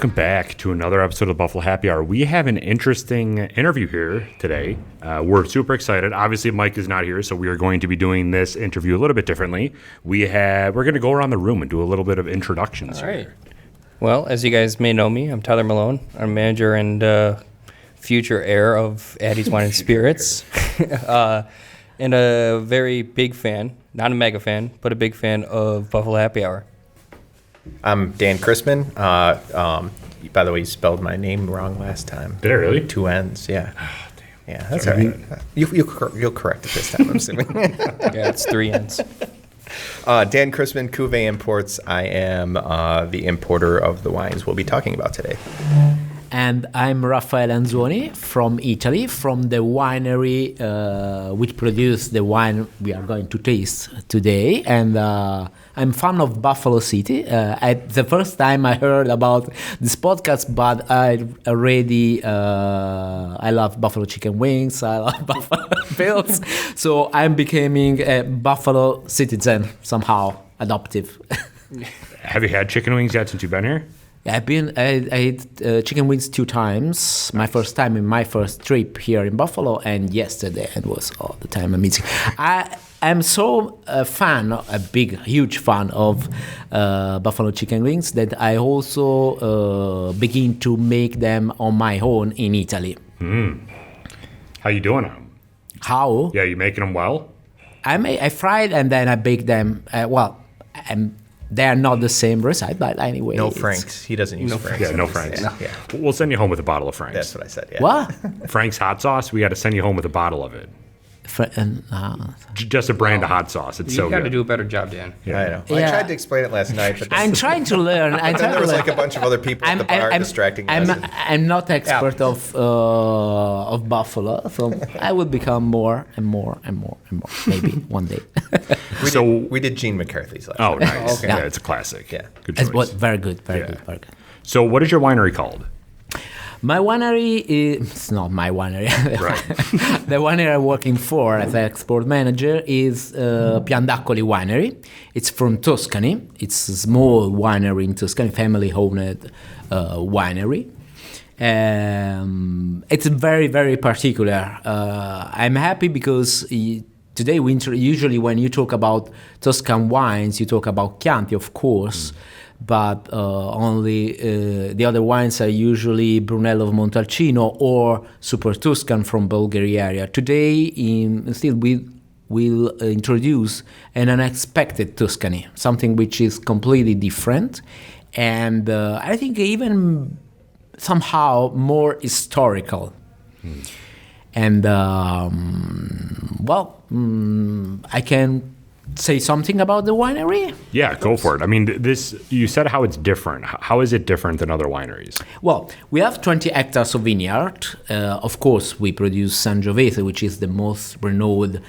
welcome back to another episode of Buffalo Happy Hour. We have an interesting interview here today. We're super excited. Obviously, Mike is not here, so we are going to be doing this interview a little bit differently. We're going to go around the room and do a little bit of introductions All right. here. Well, as you guys may know me, I'm Tyler Malone. I'm manager and future heir of Addie's Wine and Spirits, and a very big fan, not a mega fan, but a big fan of Buffalo Happy Hour. I'm Dan Chrisman. By the way, you spelled my name wrong last time. Did I really? 2 N's, yeah. Oh, damn. Yeah, that's all right. You'll correct it this time, I'm assuming. Yeah, it's 3 N's. Dan Chrisman, Cuvée Imports. I am the importer of the wines we'll be talking about today. And I'm Raffaele from Italy, from the winery which produced the wine we are going to taste today. And I'm fan of Buffalo City. The first time I heard about this podcast, but I already I love Buffalo chicken wings. I love Buffalo Bills. So I'm becoming a Buffalo citizen somehow, adoptive. Have you had chicken wings yet since you've been here? I ate chicken wings 2 times. My first time in my first trip here in Buffalo, and yesterday it was all the time amazing. I'm so a huge fan of Buffalo chicken wings that I also begin to make them on my own in Italy. How you doing them? How? Yeah, you making them well? I fried and then I baked them. They are not the same recipe, but anyway. No Franks. He doesn't use Franks. Yeah, no Franks. Yeah. We'll send you home with a bottle of Frank's. That's what I said, yeah. What? Frank's hot sauce, we got to send you home with a bottle of it. Just a brand of hot sauce. It's so You got to good. do a better job, Dan. Yeah. I know. Well, Yeah. I tried to explain it last night, but I'm trying to learn. then there was like a bunch of other people at the bar distracting us. I'm not expert of Buffalo, so I will become more and more and more and more. Maybe one day. We did Gene McCarthy's last Oh, night. nice. Okay. Yeah, it's a classic. Yeah. Good It's choice. very good, very Yeah. good, very good. So what is your winery called? My winery is it's not my winery. Right. The winery I'm working for as an export manager is Piandaccoli Winery. It's from Tuscany. It's a small winery in Tuscany, family-owned winery. It's very, very particular. I'm happy because today usually when you talk about Tuscan wines, you talk about Chianti, of course. But only the other wines are usually Brunello of Montalcino or Super Tuscan from Bulgaria area. Today, we will introduce an unexpected Tuscany, something which is completely different, and I think even somehow more historical. And I can say something about the winery? Yeah, go for it. I mean, you said how it's different. How is it different than other wineries? Well, we have 20 hectares of vineyard. Of course, we produce Sangiovese, which is the most renowned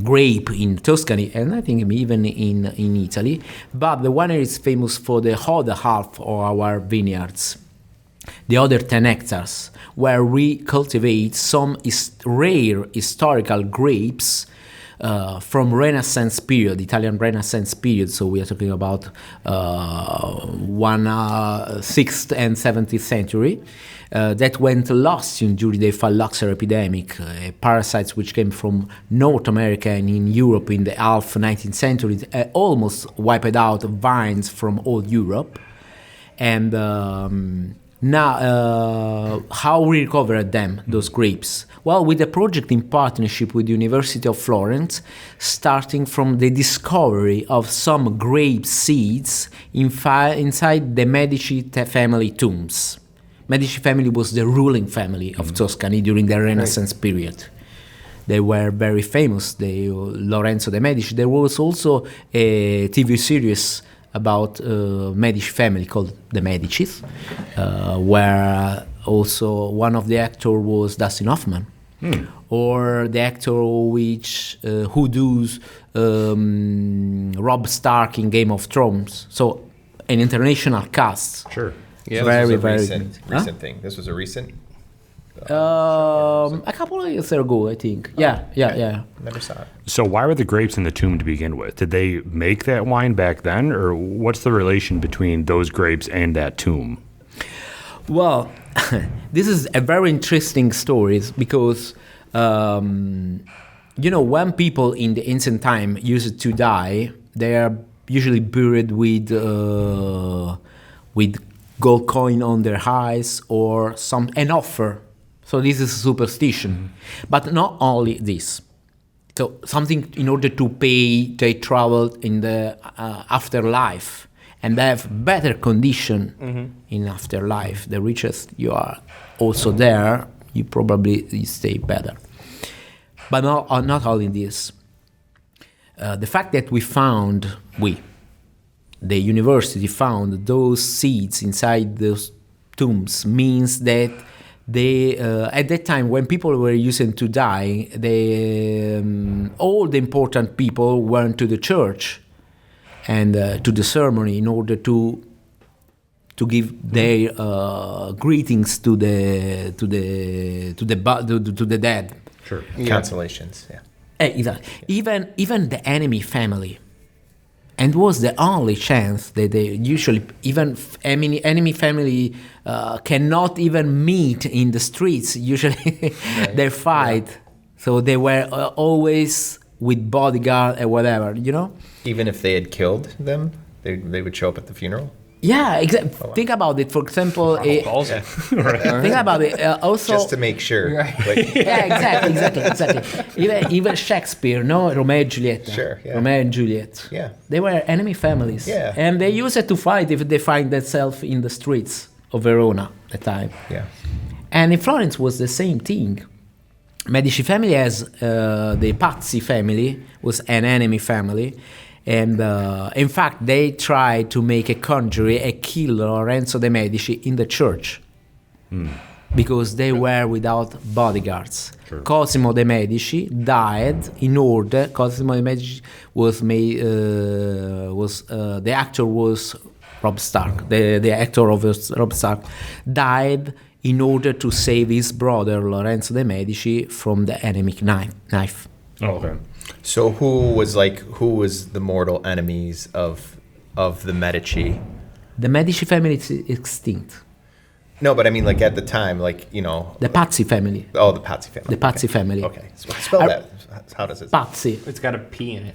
grape in Tuscany, and I think even in Italy. But the winery is famous for the other half of our vineyards, the other 10 hectares, where we cultivate some rare historical grapes from Renaissance period, Italian Renaissance period. So we are talking about 6th and 7th century that went lost during the phylloxera epidemic, parasites which came from North America and in Europe in the half 19th century, almost wiped out vines from all Europe. And now, how we recovered them, those grapes? Well, with a project in partnership with the University of Florence, starting from the discovery of some grape seeds inside the Medici family tombs. Medici family was the ruling family of Tuscany during the Renaissance period. They were very famous, Lorenzo de' Medici. There was also a TV series about Medici family called The Medicis, where also one of the actors was Dustin Hoffman, or the actor who does Robb Stark in Game of Thrones. So an international cast. Sure. Yeah, Very, this was a very recent good. thing. This was a recent. A couple of years ago, I think. Yeah. Never saw it. So why were the grapes in the tomb to begin with? Did they make that wine back then, or what's the relation between those grapes and that tomb? Well, this is a very interesting story because, when people in the ancient time used to die, they are usually buried with gold coin on their eyes or an offer. So this is superstition. But not only this. So something in order to pay, they travel in the afterlife and have better condition in afterlife. The richest you are also there, you probably stay better. But not only this. The fact that the university found those seeds inside those tombs means that they, at that time when people were using to die, all the important people went to the church and to the ceremony in order to give their greetings to the dead. Sure. Consolations, yeah. Exactly. Even the enemy family. And was the only chance that they usually, even enemy family cannot even meet in the streets. Usually they fight. Yeah. So they were always with bodyguard or whatever, Even if they had killed them, they would show up at the funeral? Yeah, exactly. Oh, wow. Think about it. For example, think about it. Also, just to make sure. Right. Yeah, exactly. Even Shakespeare, Romeo and Juliet. Sure. Yeah. Romeo and Juliet. Yeah. They were enemy families. Yeah. And they used it to fight if they find themselves in the streets of Verona at the time. Yeah. And in Florence was the same thing. Medici family has the Pazzi family was an enemy family. And in fact, they tried to make a conjurer, kill Lorenzo de' Medici in the church because they were without bodyguards. Sure. Cosimo de' Medici died in order. Cosimo de' Medici was made. The actor was Rob Stark. The actor of Rob Stark died in order to save his brother Lorenzo de' Medici from the enemy knife. Oh, okay. So who was the mortal enemies of the Medici? The Medici family is extinct. No, but I mean, at the time, The Pazzi family. Oh, the Pazzi family. The Pazzi family. Okay. Spell that. How does it? Pazzi. It's got a P in it.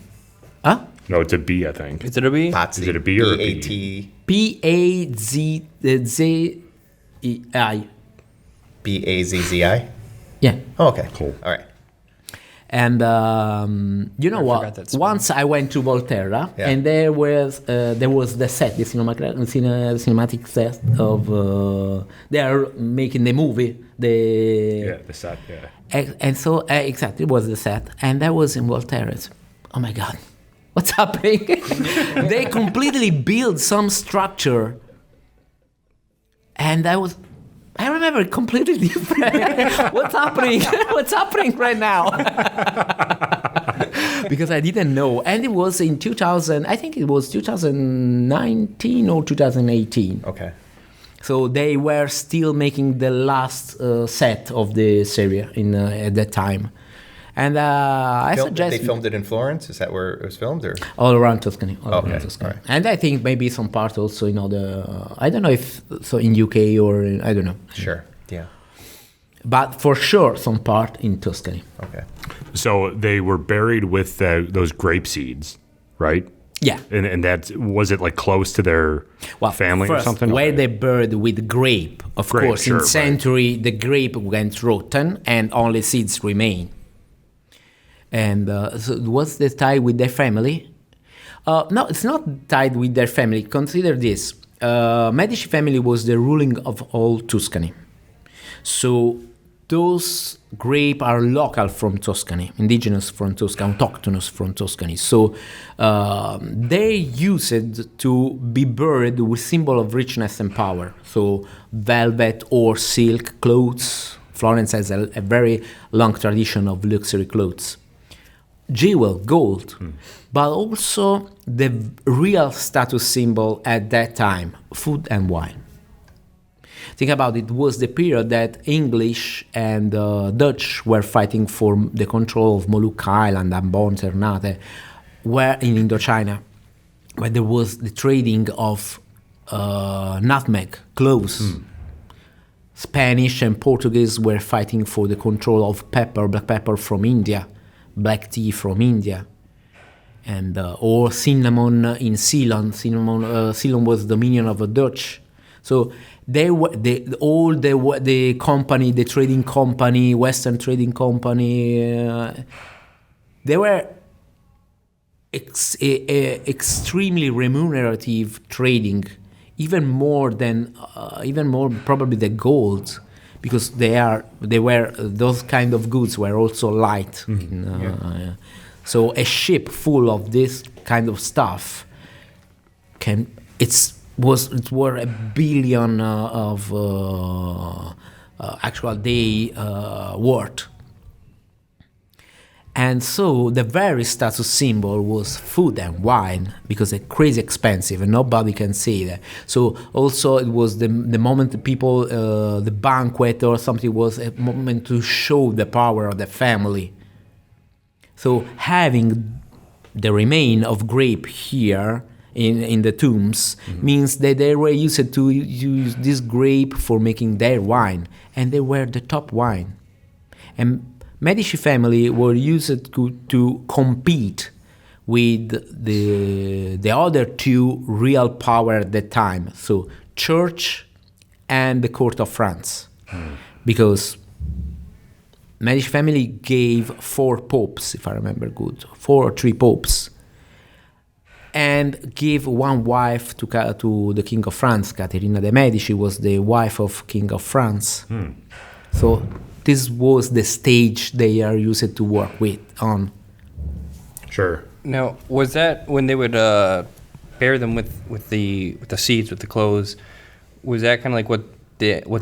Huh? No, it's a B, I think. Is it a B? Pazzi. Is it a B or a B? B-A-T. P-A-Z-Z-I. B-A-Z-Z-I? Yeah. Oh, okay. Cool. All right. And you know what? Once I went to Volterra, and there was the set, the cinematic set of they are making the movie. The set, yeah. And so exactly, it was the set, and I was in Volterra. Oh my God, what's happening? They completely built some structure, and I remember it completely different. What's happening? What's happening right now? Because I didn't know. And it was in 2000, I think it was 2019 or 2018. Okay. So they were still making the last set of the series at that time. And I suggest... They filmed it in Florence? Is that where it was filmed? Or? All around Tuscany. Okay. Around Tuscany. Right. And I think maybe some part also in other... I don't know if so in UK or... I don't know. Sure, yeah. But for sure some part in Tuscany. Okay. So they were buried with those grape seeds, right? Yeah. And was it close to their family first, or something? Where they buried with grape, of course. Sure, in century, the grape went rotten and only seeds remain. And so what's the tie with their family? No, it's not tied with their family. Consider this. Medici family was the ruling of all Tuscany. So those grape are local from Tuscany, indigenous from Tuscany, autochthonous from Tuscany. So they used to be buried with symbol of richness and power. So velvet or silk clothes. Florence has a very long tradition of luxury clothes. Jewel, gold, but also the real status symbol at that time, food and wine. Think about it, was the period that English and Dutch were fighting for the control of Molucca Island, Ambon, Ternate, where in Indochina, where there was the trading of nutmeg, cloves. Spanish and Portuguese were fighting for the control of pepper, black pepper from India, black tea from India, and or cinnamon in Ceylon. Ceylon was dominion of the Dutch. So they were the company, the trading company, Western trading company. They were extremely remunerative trading, even more probably the gold, because those kind of goods were also light. So a ship full of this kind of stuff it was $1 billion of actual day worth. And so the very status symbol was food and wine, because they're crazy expensive and nobody can say that. So also it was the moment the people, the banquet or something, was a moment to show the power of the family. So having the remain of grape here in the tombs means that they were used to use this grape for making their wine, and they were the top wine. And Medici family were used to compete with the other two real power at that time, so church and the court of France, because Medici family gave 4 popes, if I remember good, 4 or 3 popes, and gave 1 wife to the King of France. Caterina de' Medici was the wife of King of France. So this was the stage they are used to work on. Sure. Now, was that when they would pair them with the seeds, with the clothes? Was that kind of like what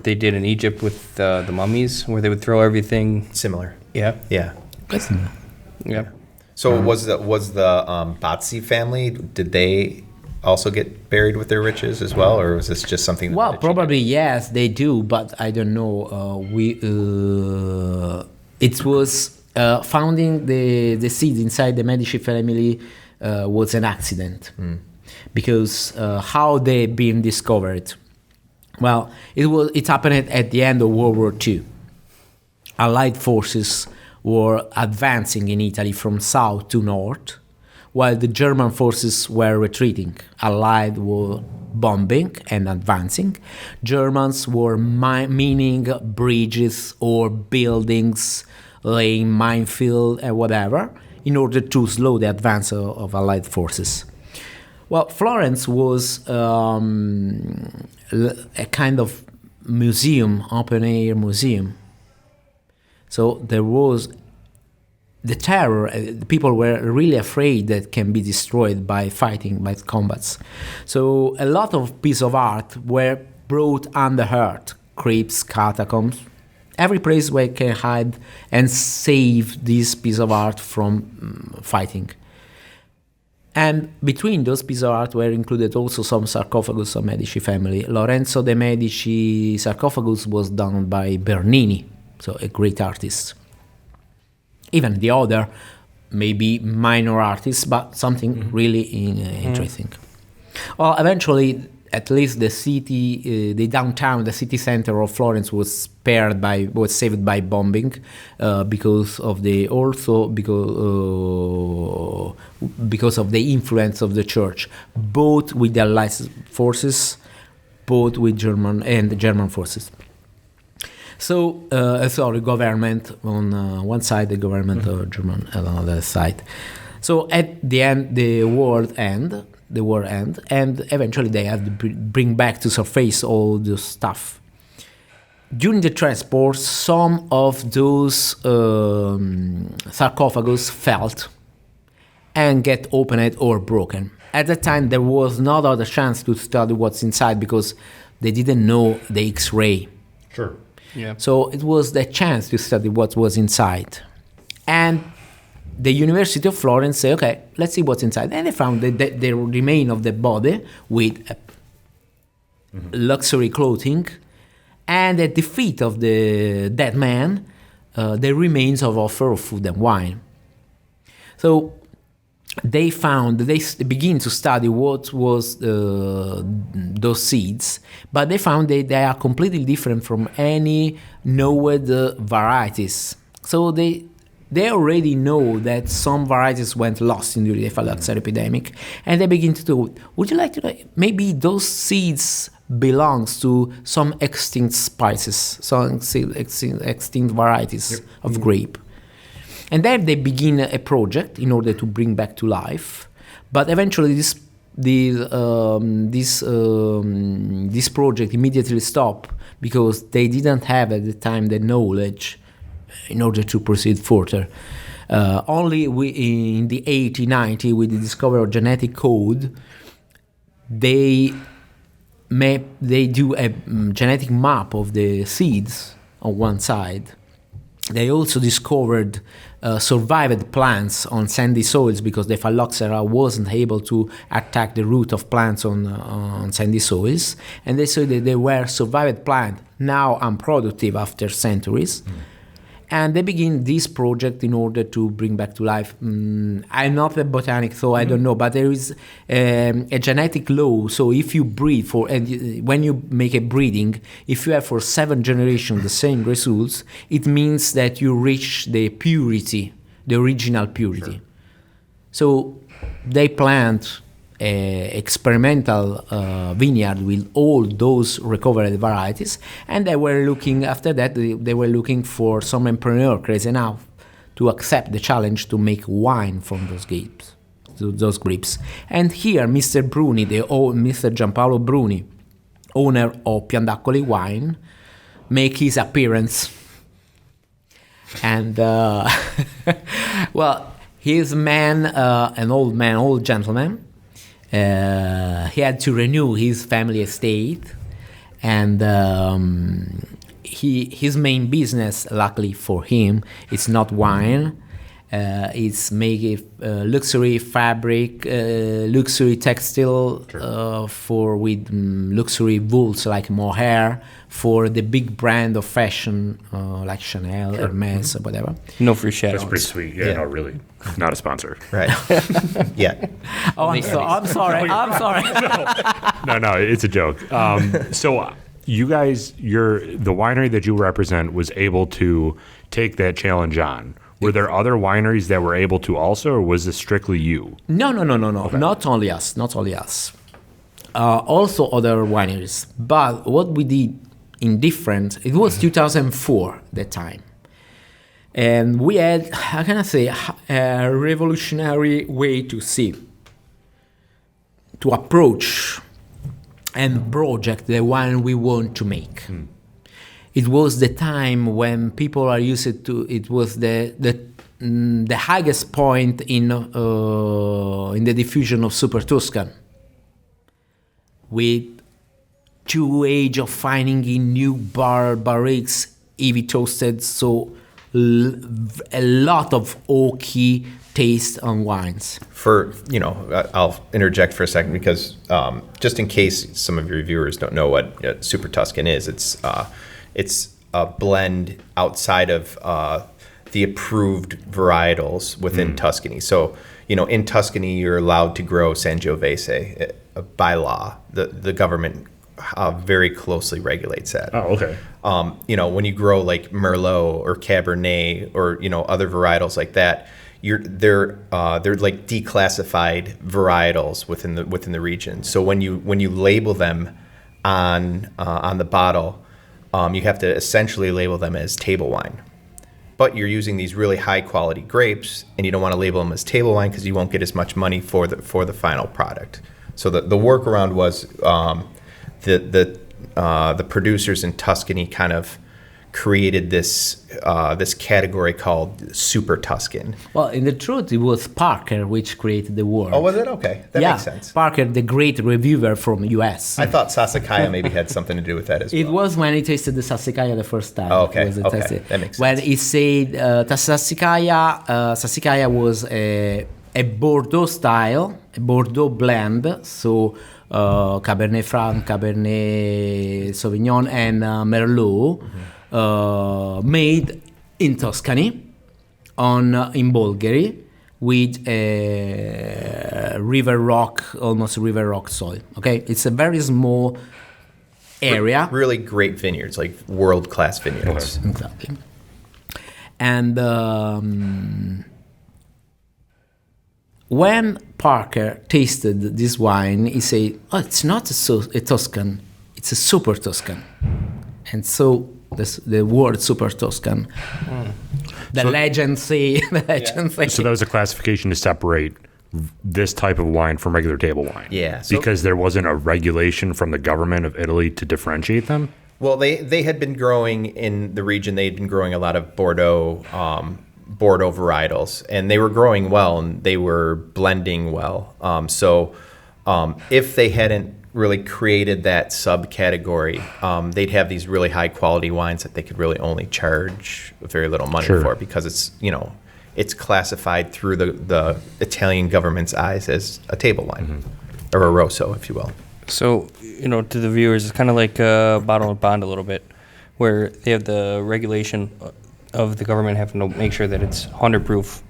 they did in Egypt with the mummies, where they would throw everything? Similar. Yeah. Yeah. Yeah. So was the Bazzi family, did they also get buried with their riches as well, or was this just something that Well, Medici probably yes, they do, but I don't know. It was founding the seeds inside the Medici family was an accident, because how they been discovered. Well, it happened at the end of World War II. Allied forces were advancing in Italy from south to north, while the German forces were retreating. Allied were bombing and advancing. Germans were mining bridges or buildings, laying minefield and whatever, in order to slow the advance of Allied forces. Well, Florence was a kind of museum, open-air museum. So there was the terror. The people were really afraid that can be destroyed by fighting, by combats. So a lot of pieces of art were brought under earth, crypts, catacombs, every place where you can hide and save this piece of art from fighting. And between those pieces of art were included also some sarcophagus of Medici family. Lorenzo de' Medici sarcophagus was done by Bernini, so a great artist. Even the other, maybe minor artists, but something really interesting. Well, eventually, at least the city, the downtown, the city center of Florence was saved by bombing, because of the influence of the church, both with the Allied forces, both with German forces. So, government on one side, the government of German on the other side. So at the end, the war end, and eventually they have to bring back to surface all the stuff. During the transport, some of those sarcophagus fell and get opened or broken. At that time, there was no other chance to study what's inside because they didn't know the X-ray. Sure. Yeah. So it was the chance to study what was inside. And the University of Florence said, okay, let's see what's inside. And they found the remain of the body with luxury clothing And at the feet of the dead man, the remains of offer of food and wine. So they begin to study what was those seeds, but they found that they are completely different from any known varieties. So they already know that some varieties went lost during the phylloxera epidemic, and they begin to do, would you like to know, maybe those seeds belongs to some extinct spices, some extinct varieties of grape. And then they begin a project in order to bring back to life, but eventually this project immediately stopped because they didn't have at the time the knowledge in order to proceed further. Only in the 1890, with the discovery of genetic code, they do a genetic map of the seeds on one side. They also discovered survived plants on sandy soils because the phylloxera wasn't able to attack the root of plants on sandy soils. And they saw that they were survived plants, now unproductive after centuries. And they begin this project in order to bring back to life. I'm not a botanic, so I don't know, but there is a genetic law. So if you breed when you make a breeding, if you have for 7 generations the same results, it means that you reach the purity, the original purity. Sure. So they plant experimental vineyard with all those recovered varieties, and they were looking after that. They were looking for some entrepreneur crazy enough to accept the challenge to make wine from those grapes. And here, Mr. Bruni, Mr. Giampaolo Bruni, owner of Piandaccoli Wine, make his appearance. And well, he's an old gentleman. He had to renew his family estate, and his main business, luckily for him, it's not wine. It's making luxury fabric, luxury textile, with luxury wools like mohair for the big brand of fashion like Chanel, Hermes, or whatever. No free shadows. That's pretty sweet. Yeah, no, really. Not a sponsor. Right. Yeah. Oh, I'm sorry. No, it's a joke. So you guys, the winery that you represent was able to take that challenge on. Were there other wineries that were able to also, or was this strictly you? No. Okay. Not only us. Also other wineries. But what we did it was 2004 that time. And we had, how can I say, a revolutionary way to approach and project the wine we want to make. It was the time when people are used to. It was the highest point in the diffusion of Super Tuscan, with 2 age of finding in new barriques, heavy toasted, so a lot of oaky taste on wines. I'll interject for a second because just in case some of your viewers don't know what Super Tuscan is, it's a blend outside of the approved varietals within Tuscany. So, in Tuscany, you're allowed to grow Sangiovese by law. The government very closely regulates that. Oh, okay. When you grow like Merlot or Cabernet or other varietals like that, they're like declassified varietals within the region. So when you label them on the bottle, you have to essentially label them as table wine. But you're using these really high quality grapes, and you don't want to label them as table wine because you won't get as much money for the final product. So the workaround was the producers in Tuscany kind of created this category called Super Tuscan. Well, in the truth, it was Parker which created the word. Oh, was it? Okay, that makes sense. Parker, the great reviewer from US. I thought Sassicaia maybe had something to do with that as well. It was when he tasted the Sassicaia the first time. Oh, okay, that makes sense. When he said Sassicaia was a Bordeaux style, a Bordeaux blend, so Cabernet Franc, Cabernet Sauvignon, and Merlot, made in Tuscany, in Bulgaria, with a almost river rock soil. Okay, it's a very small area. Really great vineyards, like world-class vineyards. Exactly. And when Parker tasted this wine, he said, "Oh, it's not a Tuscan; it's a super Tuscan." And so the word super Tuscan. The legends say. So that was a classification to separate this type of wine from regular table wine. Yeah. Because there wasn't a regulation from the government of Italy to differentiate them? Well, they had been growing in the region. They had been growing a lot of Bordeaux varietals, and they were growing well, and they were blending well. If they hadn't really created that subcategory, they'd have these really high quality wines that they could really only charge very little money for, because it's classified through the Italian government's eyes as a table wine, or a rosso, if you will. So, to the viewers, it's kind of like bottle and bond a little bit, where they have the regulation of the government having to make sure that it's 100 proof.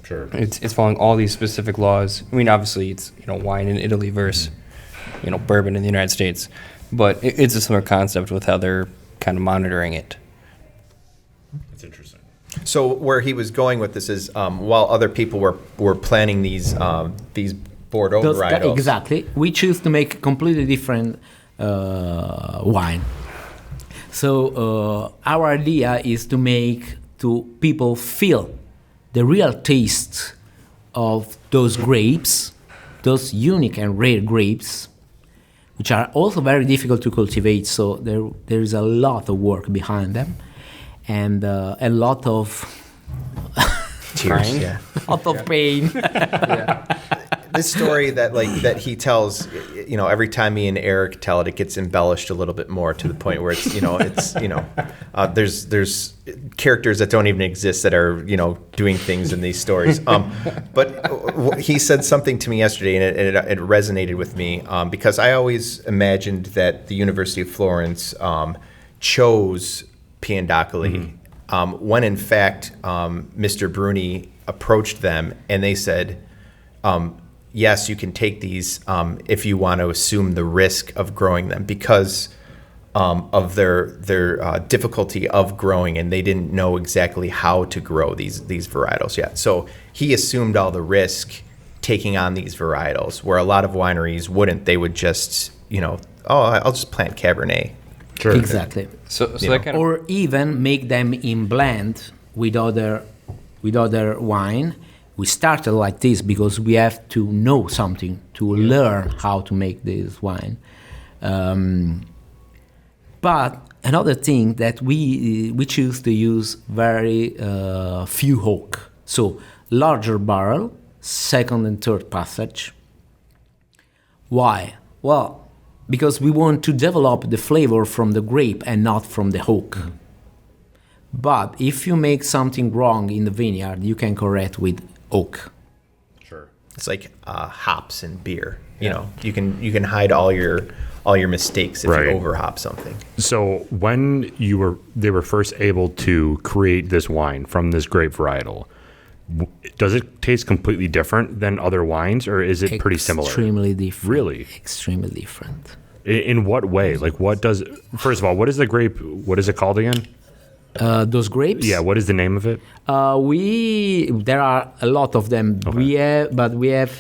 Sure. It's following all these specific laws. I mean, obviously, it's wine in Italy versus bourbon in the United States, but it's a similar concept with how they're kind of monitoring it. That's interesting. So where he was going with this is, while other people were planning these Bordeaux varietals. Exactly. We choose to make completely different wine. So our idea is to make people feel the real taste of those grapes, those unique and rare grapes, which are also very difficult to cultivate. So there is a lot of work behind them, and a lot of Tears, yeah. lot of pain. This story that he tells, every time me and Eric tell it, it gets embellished a little bit more, to the point where there's characters that don't even exist that are doing things in these stories. But he said something to me yesterday, and it resonated with me, because I always imagined that the University of Florence chose Piandaccoli, when in fact Mr. Bruni approached them and they said, yes, you can take these if you want to assume the risk of growing them, because of their difficulty of growing, and they didn't know exactly how to grow these varietals yet. So he assumed all the risk taking on these varietals, where a lot of wineries wouldn't. They would just, I'll just plant Cabernet. Sure. Exactly. So that kind of, Or even make them in blend with other wine. We started like this because we have to know something to learn how to make this wine. But another thing that we choose to use very few oak, so larger barrel, second and third passage. Why? Well, because we want to develop the flavor from the grape and not from the oak. But if you make something wrong in the vineyard, you can correct with oak. Sure. It's like hops in beer. You can hide all your mistakes if Right. you overhop something. So when they were first able to create this wine from this grape varietal, does it taste completely different than other wines, or is it pretty similar? Extremely different. Really? Extremely different. In what way? Like, first of all, what is the grape? What is it called again? Those grapes? Yeah, what is the name of it? There are a lot of them. Okay. We have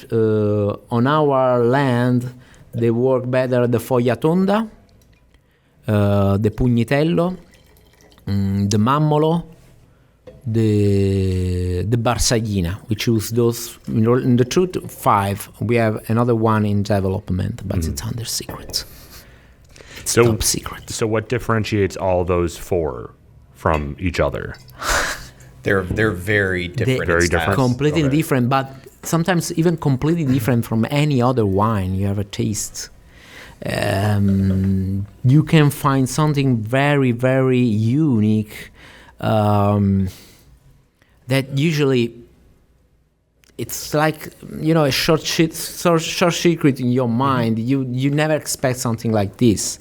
on our land, they work better the foglia tonda, the pugnitello, the mammolo, the barsaghina. We choose those. In the truth, 5. We have another one in development, but it's under secret. It's top secret. So what differentiates all those 4 from each other? They're very different. Very in style. different. Completely Okay. different, but sometimes even completely different from any other wine you ever taste. You can find something very, very unique that usually it's like, a short secret in your mind. You never expect something like this.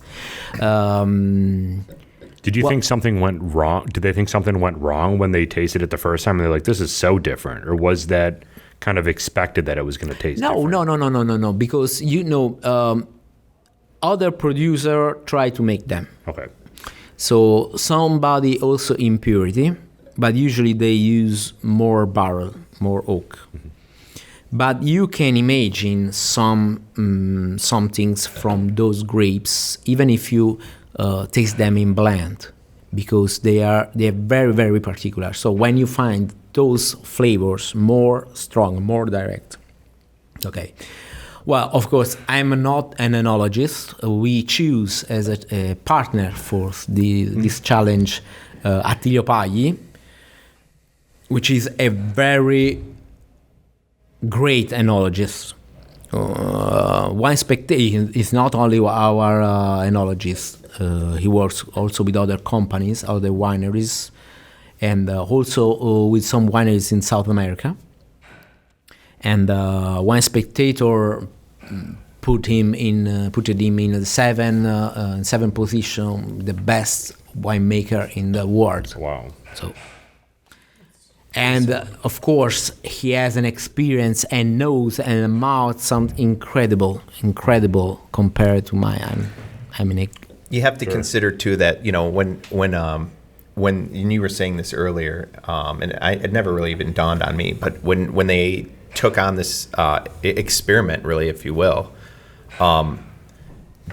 Did you think something went wrong? Did they think something went wrong when they tasted it the first time? And they're like, this is so different. Or was that kind of expected that it was going to taste different? No. Because, other producer try to make them. Okay. So somebody also impurity, but usually they use more barrel, more oak. Mm-hmm. But you can imagine some things from those grapes, even if you taste them in blend, because they are very, very particular. So when you find those flavors more strong, more direct. Okay. Well, of course, I'm not an enologist. We choose as a partner for this challenge Attilio Pagli, which is a very great enologist. Wine Spectator is not only our enologist. He works also with other companies, other wineries, and also with some wineries in South America. And Wine Spectator put him in the seven position, the best winemaker in the world. Wow. So, and of course, he has an experience and knows and a mouth something incredible compared to mine. You have to consider too that when you were saying this earlier, and it never really even dawned on me, but when they took on this experiment, really, if you will,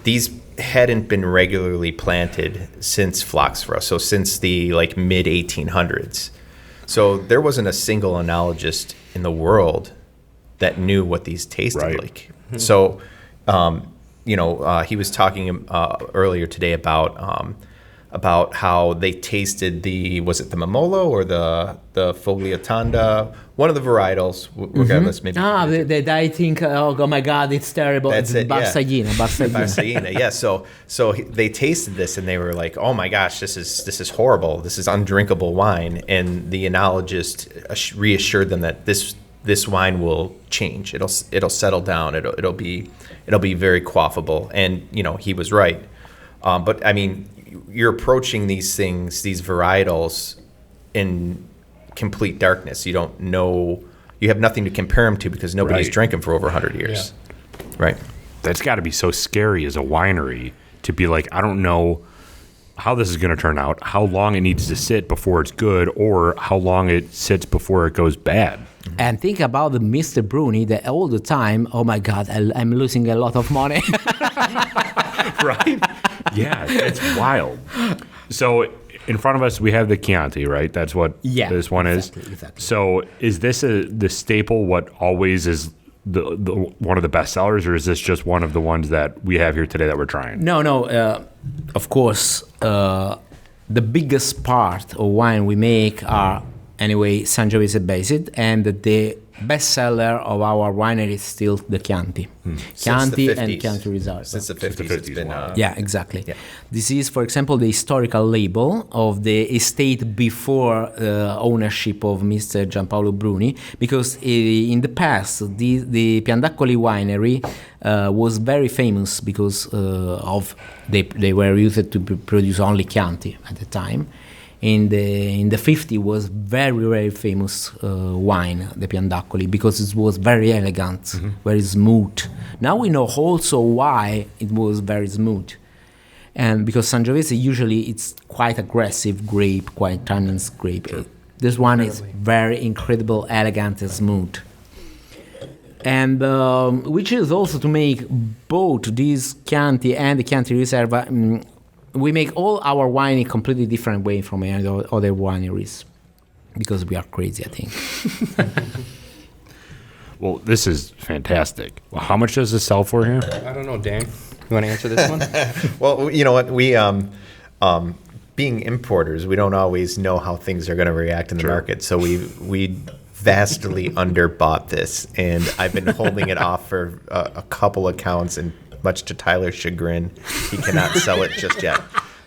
these hadn't been regularly planted since Phloxera, so since the mid 1800s. So there wasn't a single enologist in the world that knew what these tasted like. Mm-hmm. So, he was talking earlier today about how they tasted was it the Mamolo or the Fogliatanda, one of the varietals, regardless. Mm-hmm. Maybe. I think, oh my God, it's terrible. That's it's Barsaghina. Barsaghina, yeah. So they tasted this and they were like, oh my gosh, this is horrible. This is undrinkable wine. And the enologist reassured them that this wine will change. It'll settle down. It'll be very quaffable. And he was right. But I mean, you're approaching these things, these varietals, in complete darkness. You don't know. You have nothing to compare them to because nobody's drank them for over 100 years. Yeah. Right. That's got to be so scary as a winery to be like, I don't know how this is going to turn out, how long it needs to sit before it's good, or how long it sits before it goes bad. And think about the Mr. Bruni that all the time, oh my God, I'm losing a lot of money. Right? Yeah, it's wild. So in front of us, we have the Chianti, right? That's what this one is. Exactly. So is this the staple, what always is the one of the best sellers, or is this just one of the ones that we have here today that we're trying? No. Of course, the biggest part of wine we make are, anyway, Sangiovese based, and the best seller of our winery is still the Chianti. Chianti and Chianti Risalto. Since the 50s, it's been... yeah, exactly. Yeah. This is, for example, the historical label of the estate before ownership of Mr. Giampaolo Bruni, because in the past, the Piandaccoli Winery was very famous because they were used to produce only Chianti at the time. In the 50s was very, very famous wine, the Piandaccoli, because it was very elegant, very smooth. Now we know also why it was very smooth. And because Sangiovese usually it's quite aggressive grape, quite tannins grape. Sure. This one is very incredible, elegant and smooth. And which is also to make both this Chianti and the Chianti Riserva, we make all our wine in a completely different way from other wineries because we are crazy, I think. Well, this is fantastic. Well, how much does this sell for here? I don't know, Dan. You want to answer this one? Well, you know what? We, being importers, we don't always know how things are going to react in the market. So we vastly underbought this, and I've been holding it off for a couple accounts, and much to Tyler's chagrin, he cannot sell it just yet.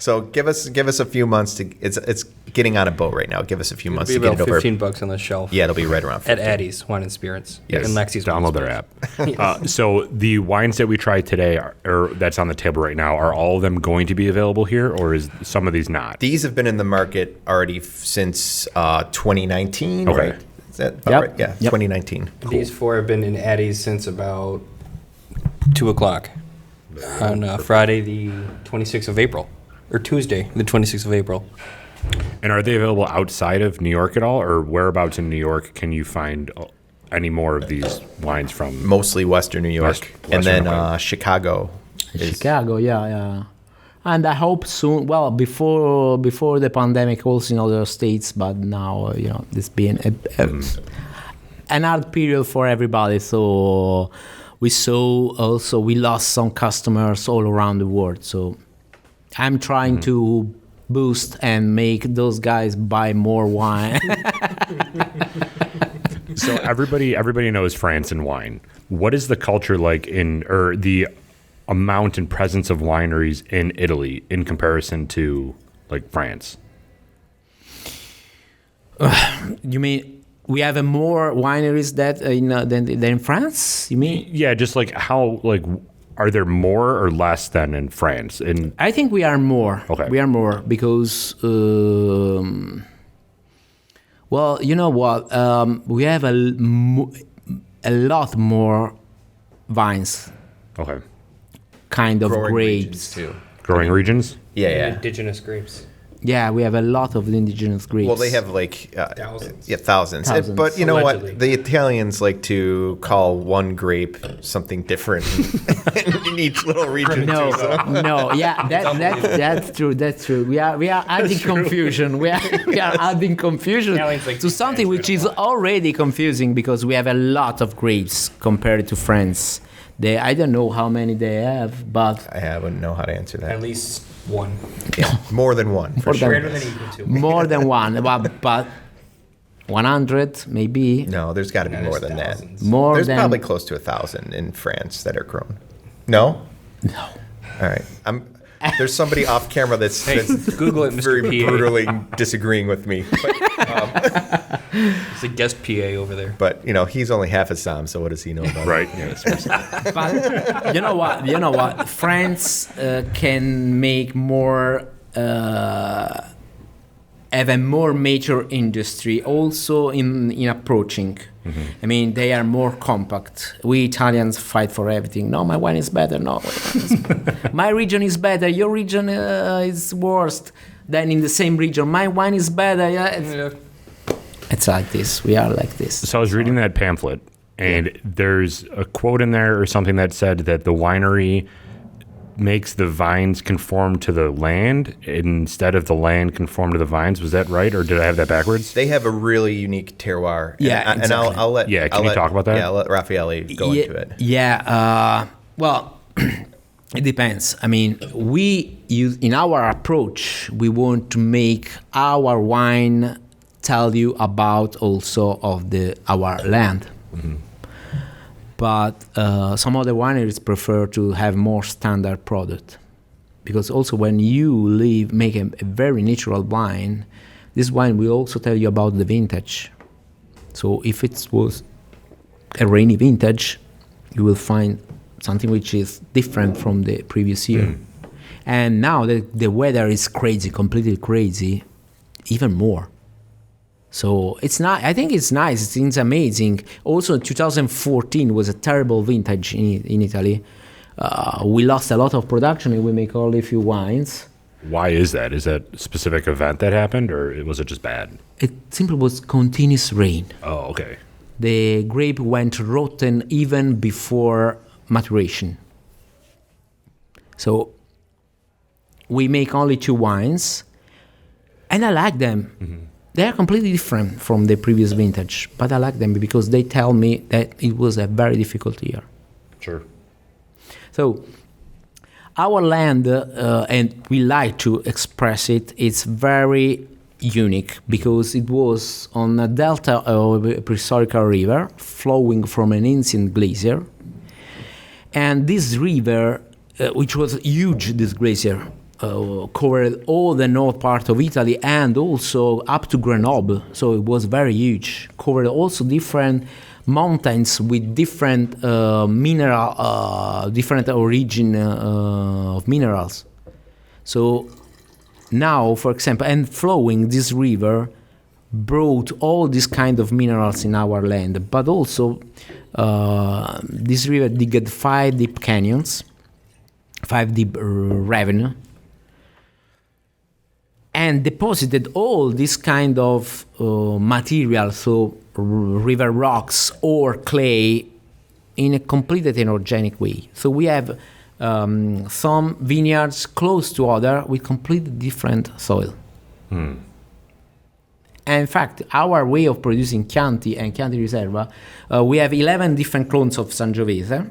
So give us a few months to. It's getting on a boat right now. Give us a few months to It'll get be it about over. $15 on the shelf. Yeah, it'll be right around. 50. At Addie's Wine and Spirits. Yes. And Lexi's Wine Download and their Spirits. app. So the wines that we tried today, or that's on the table right now, are all of them going to be available here, or is some of these not? These have been in the market already since 2019. Okay. Right? Is that about Yep. right? Yeah, Yep. 2019. These 4 have been in Addie's since about 2 o'clock on Friday, the 26th of April, or Tuesday, the 26th of April. And are they available outside of New York at all, or whereabouts in New York can you find any more of these wines from? Mostly Western New York, and Western, then okay. Chicago. is- Chicago, yeah. And I hope soon. Well, before the pandemic, also in other states, but now it's been an hard period for everybody. So we lost some customers all around the world. So I'm trying to boost and make those guys buy more wine. So everybody knows France and wine. What is the culture like or the amount and presence of wineries in Italy in comparison to like France? You mean we have more wineries than in France? You mean? Yeah, just like how are there more or less than in France? I think we are more. Okay. We are more because, well, you know what? We have a lot more vines, Okay. kind of growing regions grapes. too. Growing regions? Yeah. Indigenous grapes. Yeah, we have a lot of indigenous grapes. Well, they have like Thousands. Yeah, thousands. Thousands. But you know Allegedly. what? The Italians like to call one grape something different in each little region. No, too, so. no, yeah, that's true. That's true. We are adding confusion. We are adding confusion Italians like to something which is already confusing because we have a lot of grapes compared to France. I don't know how many they have, but I wouldn't know how to answer that. At least 1. Yeah, more than one. For More sure. Greater than equal to. more than one, but 100 maybe. No, there's got to be more than that. Thousands. More There's than probably close to 1,000 in France that are grown. No? No. All right. There's somebody off camera that's Google it, Mr. very PA. brutally disagreeing with me. It's a guest PA over there. But he's only half a Sam, so what does he know about it? Right. Yeah, But you know what? France can make more, have a more mature industry also in approaching. I mean, they are more compact. We Italians fight for everything. No, my wine is better. No, my region is better. Your region is worst. Then in the same region, my wine is better. Yeah, it's like this. We are like this. So I was reading that pamphlet, and there's a quote in there or something that said that the winery makes the vines conform to the land instead of the land conform to the vines. Was that right, or did I have that backwards? They have a really unique terroir. Yeah, and exactly. I'll let. Yeah, can I'll you let- talk about that? Yeah, I'll let Raffaele go into it. Yeah. Well, it depends. I mean, in our approach, we want to make our wine tell you about also of our land. But some other wineries prefer to have more standard product, because also when you make a very natural wine, this wine will also tell you about the vintage. So if it was a rainy vintage, you will find something which is different from the previous year. And now the weather is crazy, completely crazy, even more. So it's not. I think it's nice. It's amazing. Also, 2014 was a terrible vintage in Italy. We lost a lot of production and we make only a few wines. Why is that? Is that a specific event that happened, or was it just bad? It simply was continuous rain. Oh, okay. The grape went rotten even before maturation. So we make only 2 wines, and I like them. They are completely different from the previous vintage, but I like them because they tell me that it was a very difficult year. Sure. So our land, and we like to express it, it's very unique because it was on a delta of a prehistorical river flowing from an ancient glacier. And this river, which was huge, this glacier, covered all the north part of Italy and also up to Grenoble. So it was very huge. Covered also different mountains with different different origin of minerals. So now, for example, and flowing this river brought all these kind of minerals in our land, but also this river digged 5 deep canyons, 5 deep ravine, and deposited all this kind of material, so river rocks or clay, in a completely heterogenic way. So we have some vineyards close to other with completely different soil. And in fact, our way of producing Chianti and Chianti Riserva, we have 11 different clones of Sangiovese,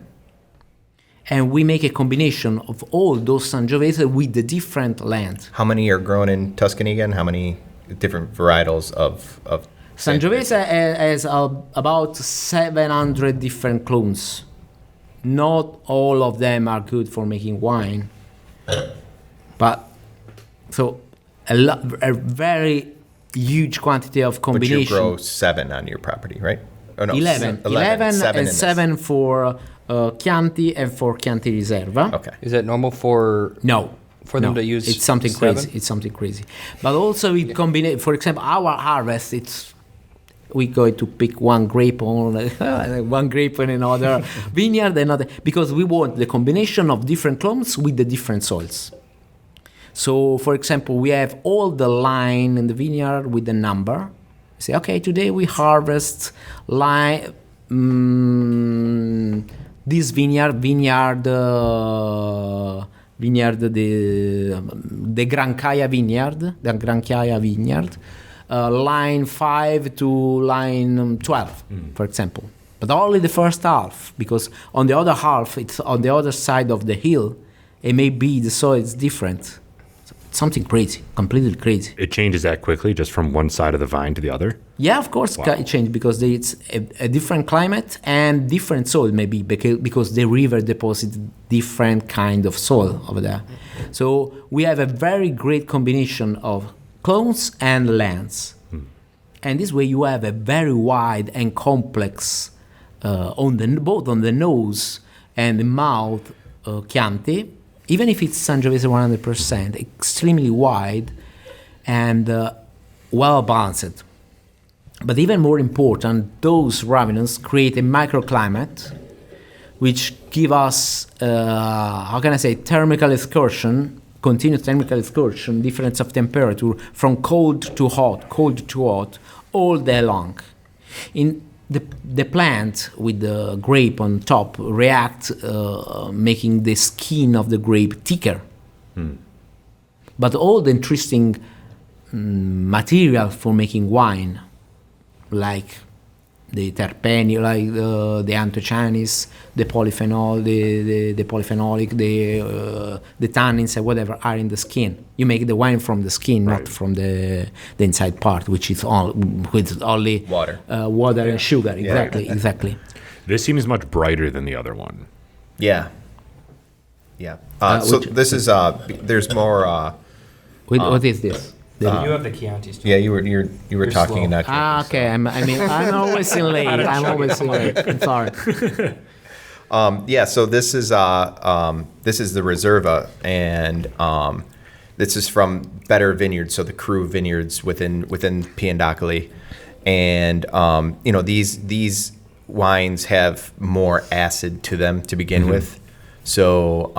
and we make a combination of all those Sangiovese with the different land. How many are grown in Tuscany again? How many different varietals of Sangiovese has about 700 different clones. Not all of them are good for making wine, but so a very huge quantity of combination. But you grow 7 on your property, right? Oh, no, 11 and 7 for Chianti and for Chianti Riserva. Okay. Is that normal for No. for them to use? It's something 7? crazy. It's something crazy. But also we combine. For example, our harvest. We go to pick one grape on one grape on another vineyard, another, because we want the combination of different clones with the different soils. So, for example, we have all the line in the vineyard with the number. We say, okay, today we harvest line. This vineyard, the Grancaia vineyard, line 5 to line 12, for example. But only the first half, because on the other half, it's on the other side of the hill, it may be the soil is different. Something crazy, completely crazy. It changes that quickly, just from one side of the vine to the other? Yeah, of course, Wow. it changed because it's a different climate and different soil, maybe because the river deposited different kind of soil over there. So we have a very great combination of clones and lands. And this way you have a very wide and complex, both on the nose and the mouth, Chianti, even if it's Sangiovese 100%, extremely wide and well balanced. But even more important, those ravines create a microclimate which give us, thermal excursion, continuous thermal excursion, difference of temperature from cold to hot, all day long. In the plant with the grape on top react, making the skin of the grape thicker. But all the interesting material for making wine, like the terpene, like the anthocyanins, the polyphenol, the polyphenolic, the tannins and whatever are in the skin. You make the wine from the skin, Right. not from the inside part, which is only Water. Water and sugar. Exactly. This seems much brighter than the other one. Yeah. So this is there's more. What is this? you have the Chianti still. Yeah, you were talking slow. and not. Okay. I'm always in late. I'm sorry. Yeah, so this is the Reserva, and this is from Better Vineyards, so the Cru vineyards within Piandaccoli, and these wines have more acid to them to begin with, so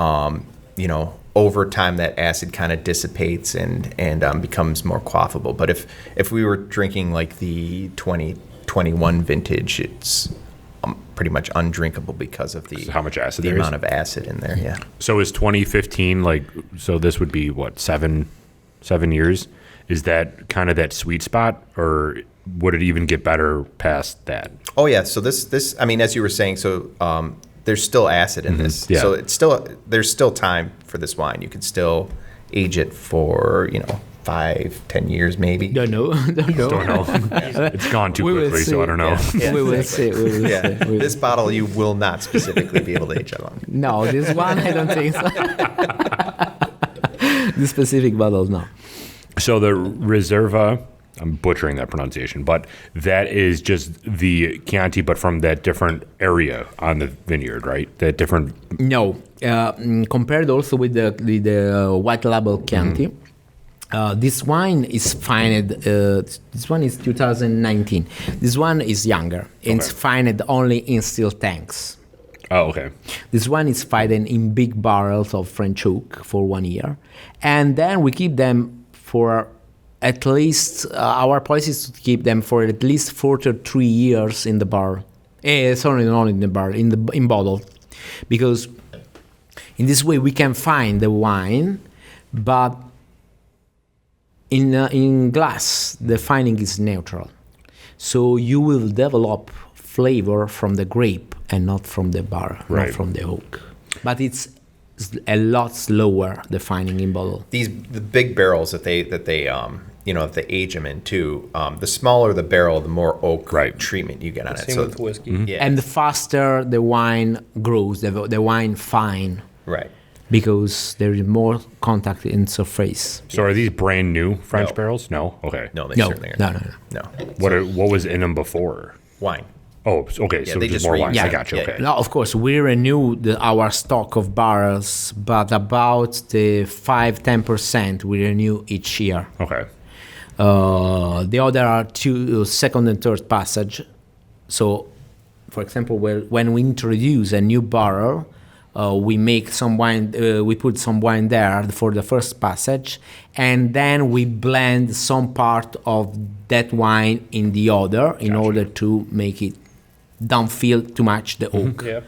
over time that acid kind of dissipates and becomes more quaffable. But if we were drinking like the 2021 vintage, it's pretty much undrinkable because of How much acid the there is? amount of acid in there. Yeah. So is 2015 so this would be what, 7 years? Is that kind of that sweet spot, or would it even get better past that? Oh yeah. So this I mean, as you were saying, so there's still acid in this. Yeah. So there's still time for this wine. You could still age it for 5-10 years maybe. Don't know. Don't know. It's gone too We will quickly, so I don't know. Yeah. We will see. Yeah. This bottle you will not specifically be able to age that long. No, this one I don't think so. This specific bottle, no. So the Reserva, I'm butchering that pronunciation, but that is just the Chianti, but from that different area on the vineyard, right? That different. No, compared also with the white label Chianti, this wine is fined. This one is 2019. This one is younger. It's fined only in steel tanks. Oh, okay. This one is fined in big barrels of French oak for 1 year, and then we keep them for at least. Our policy is to keep them for at least 43 years in the barrel. Sorry, not in the barrel, in bottle, because in this way we can find the wine, but in glass the finding is neutral, so you will develop flavor from the grape and not from the barrel, right. not from the oak. But it's a lot slower, the finding in bottle. The big barrels that they if they age them in too, the smaller the barrel, the more oak treatment you get on it. Same with whiskey. Yeah. And the faster the wine grows, the wine fine. Right. Because there is more contact in surface. So are these brand new French No. barrels? No. Okay. No, they No, certainly are. no. What was in them before? Wine. Oh, okay. Yeah, So they just just more re- wine. yeah, I got you. yeah, Okay. No, of course, we renew our stock of barrels, but about the 5-10% we renew each year. Okay. The other are second and third passage. So, for example, when we introduce a new barrel, we make some wine. We put some wine there for the first passage, and then we blend some part of that wine in the other in order to make it don't feel too much the oak. Yeah.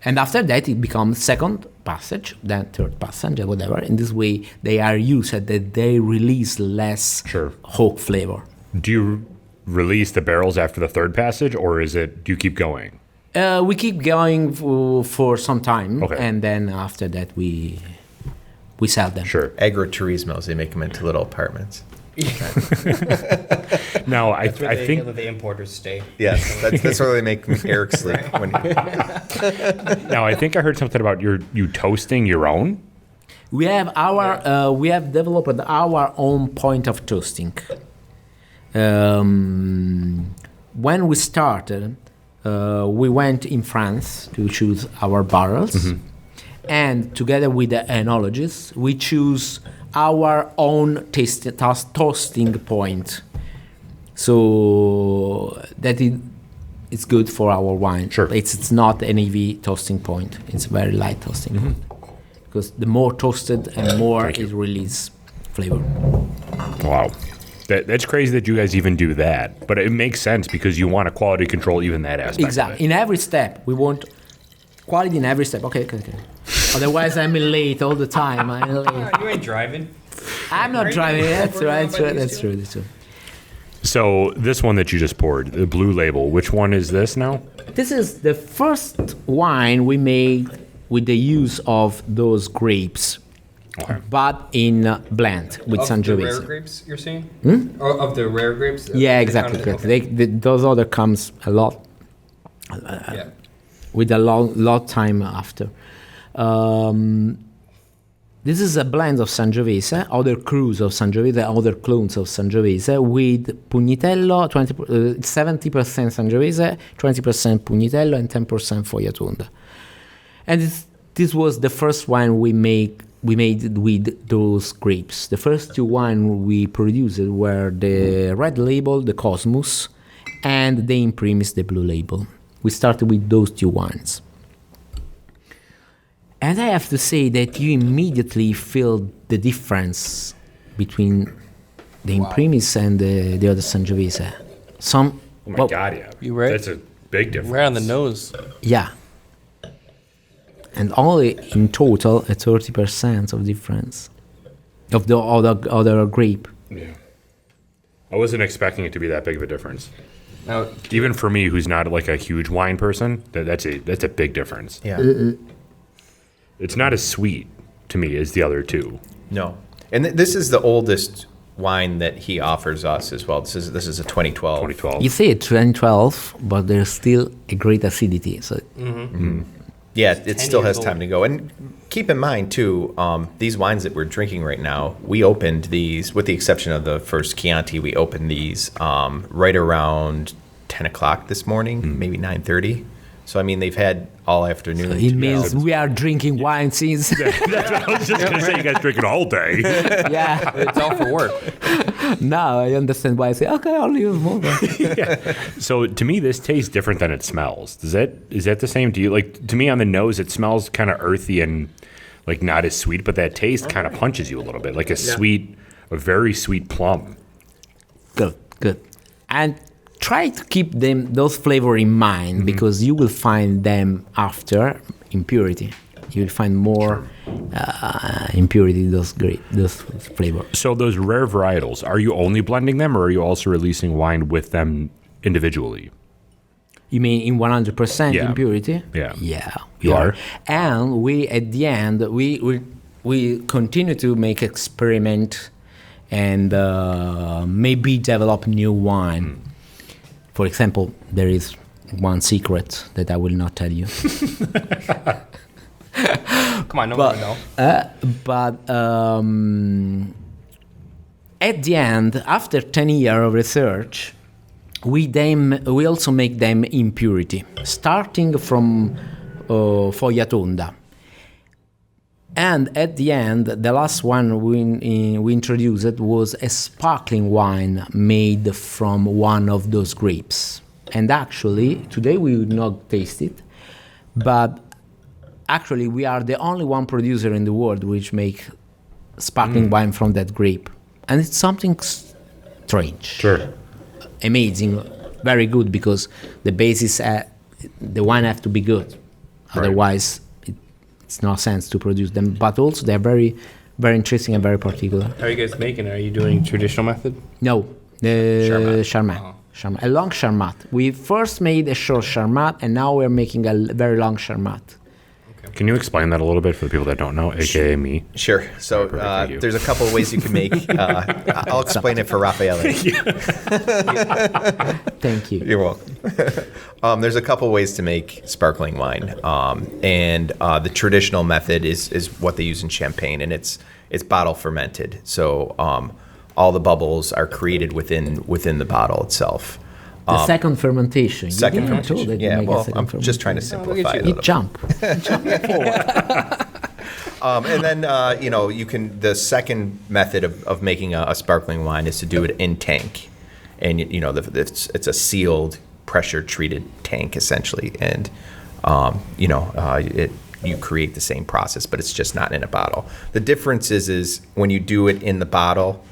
And after that, it becomes second passage, then third passage, or whatever. In this way, they are used so that they release less oak flavor. Do you release the barrels after the third passage, or do you keep going? We keep going for some time, Okay. and then after that, we sell them. Sure. Agroturismos, they make them into little apartments. Now, I They think let the importers stay. Yes, that's where they make Eric sleep. now I think I heard something about you toasting your own. We have we have developed our own point of toasting. When we started, we went in France to choose our barrels, and together with the enologists, we choose our own toasting point. So that it's good for our wine. Sure. It's not an heavy toasting point. It's a very light toasting point. Because the more toasted and more it releases flavor. Wow. That's crazy that you guys even do that. But it makes sense because you want to quality control even that aspect. Exactly. Of it. In every step, we want quality in every step. Okay. Otherwise, I'm late all the time. I'm late. You ain't driving. I'm not driving. That's true. So this one that you just poured, the blue label, which one is this now? This is the first wine we made with the use of those grapes, but in blend with Of the rare Sangiovese. grapes you're saying? Or of the rare grapes? Yeah, They exactly. found it? Correct. Those other comes a lot Yeah. with a lot time after. This is a blend of Sangiovese, other crus of Sangiovese, other clones of Sangiovese with Pugnitello, 70% Sangiovese, 20% Pugnitello, and 10% Fogliatunda. And this was the first wine we made with those grapes. The first two wines we produced were the red label, the Cosmos, and the Imprimis, the blue label. We started with those two wines. And I have to say that you immediately feel the difference between the Imprimis and the other Sangiovese. Oh my God, yeah. You right? That's a big difference. Right on the nose. Yeah. And only in total a 30% of difference of the other grape. Yeah. I wasn't expecting it to be that big of a difference. Now, Even for me, who's not like a huge wine person, that's a big difference. Yeah. It's not as sweet to me as the other two. No. And this is the oldest wine that he offers us as well. This is a 2012. 2012. You say 2012, but there's still a great acidity. So Yeah, it 10 still has years time old. to go. And keep in mind, too, these wines that we're drinking right now, we opened these, with the exception of the first Chianti, we opened these right around 10 o'clock this morning, maybe 9:30. So, I mean, they've had all afternoon. It means we are drinking wine since. That's what I was just going to say. You guys drinking all day. Yeah. It's all for work. Now I understand why I say, okay, I'll use more. So to me, this tastes different than it smells. Is that the same to you? Like, to me, on the nose, it smells kind of earthy and like not as sweet, but that taste kind of punches you a little bit, like a very sweet plum. Good. And try to keep those flavor in mind because you will find them after impurity. You will find more impurity in those flavors. So those rare varietals, are you only blending them, or are you also releasing wine with them individually? You mean in 100% Yeah. impurity? Yeah. Yeah. You are? And we, at the end, we continue to make experiment and maybe develop new wine. For example, there is one secret that I will not tell you. Come on, no one know. But at the end, after 10 years of research, we also make them impurity, starting from Foglia Tonda. And at the end, the last one we introduced was a sparkling wine made from one of those grapes. And actually, today we will not taste it, but actually we are the only one producer in the world which make sparkling wine from that grape. And it's something strange. Sure. Amazing, very good, because the basis, the wine have to be good. Otherwise, it's no sense to produce them. But also, they're very, very interesting and very particular. How are you guys making it? Are you doing traditional method? No, the Charmat. A long Charmat. We first made a short Charmat, and now we're making a very long Charmat. Can you explain that a little bit for the people that don't know, aka me? Sure. So Thank you. there's a couple of ways you can make. I'll explain it for Raffaele. Thank you. You're welcome. There's a couple ways to make sparkling wine, and the traditional method is what they use in Champagne, and it's bottle fermented. So all the bubbles are created within the bottle itself. The second fermentation. Second You didn't fermentation. told that you Yeah. make a Well, second I'm fermentation. just trying to simplify it a You little. jump forward. And then you can. The second method of making a sparkling wine is to do it in tank, and it's a sealed, pressure treated tank essentially, and you create the same process, but it's just not in a bottle. The difference is when you do it in the bottle,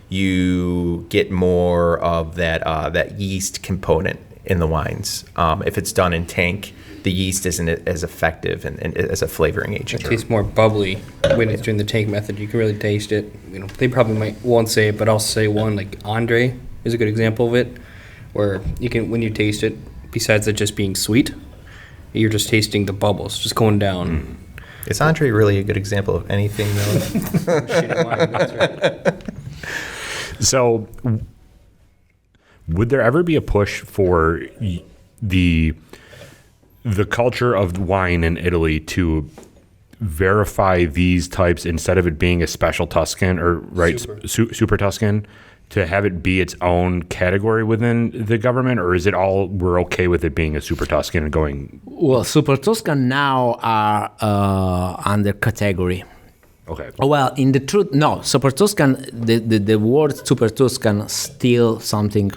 you get more of that yeast component in the wines. If it's done in tank, the yeast isn't as effective and as a flavoring agent. It tastes more bubbly when it's doing the tank method. You can really taste it. They probably won't say it, but I'll say one like Andre is a good example of it, where you can, when you taste it, besides it just being sweet, you're just tasting the bubbles just going down. Is Andre really a good example of anything though? Shitty wine, that's right. So, would there ever be a push for the culture of wine in Italy to verify these types instead of it being a special Tuscan or super Tuscan, to have it be its own category within the government, or is it all we're okay with it being a super Tuscan and going? Well, Super Tuscan now are under category. Okay. Well, in the truth, no. Super Tuscan, the word Super Tuscan still something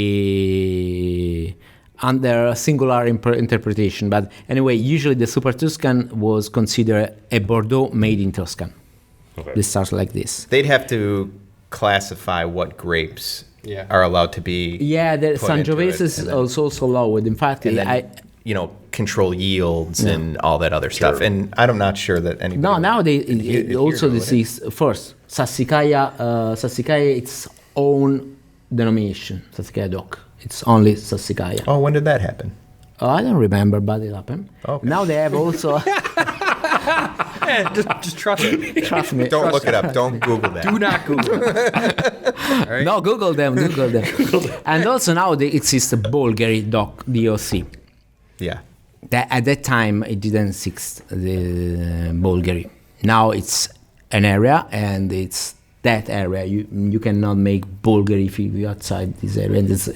very under singular interpretation. But anyway, usually the Super Tuscan was considered a Bordeaux made in Tuscan. Okay. This starts like this. They'd have to classify what grapes are allowed to be. Yeah, the put into Sangiovese it, is and then- also allowed. In fact, and then, control yields and all that other stuff. And I'm not sure that anybody. no, now they here also would this it? is first Sassicaia its own denomination, Sassicaia DOC. It's only Sassicaia. Oh, when did that happen? I don't remember, but it happened. Okay. Now they have also. just trust me. Trust me. Don't look it up. Don't Google that. Do not Google it. No, Google them. And also now it exists Bulgari DOC. Yeah. at that time it didn't exist the Bulgari. Now it's an area, and it's that area. You cannot make Bulgari if you're outside this area, and it's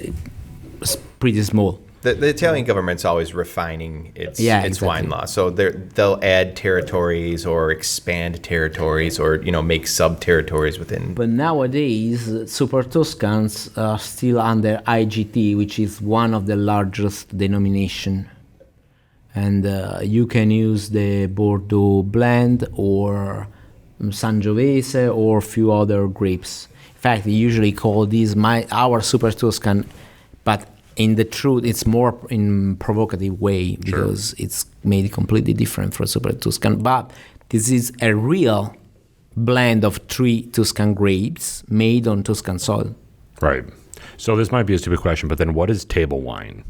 pretty small. The Italian government's always refining its exactly. wine law. So they'll add territories or expand territories or make sub-territories within. But nowadays, Super Tuscans are still under IGT, which is one of the largest denomination. And you can use the Bordeaux blend or Sangiovese or a few other grapes. In fact, they usually call these our Super Tuscan, but in the truth, it's more in provocative way because it's made completely different from Super Tuscan. But this is a real blend of 3 Tuscan grapes made on Tuscan soil. Right. So this might be a stupid question, but then what is table wine?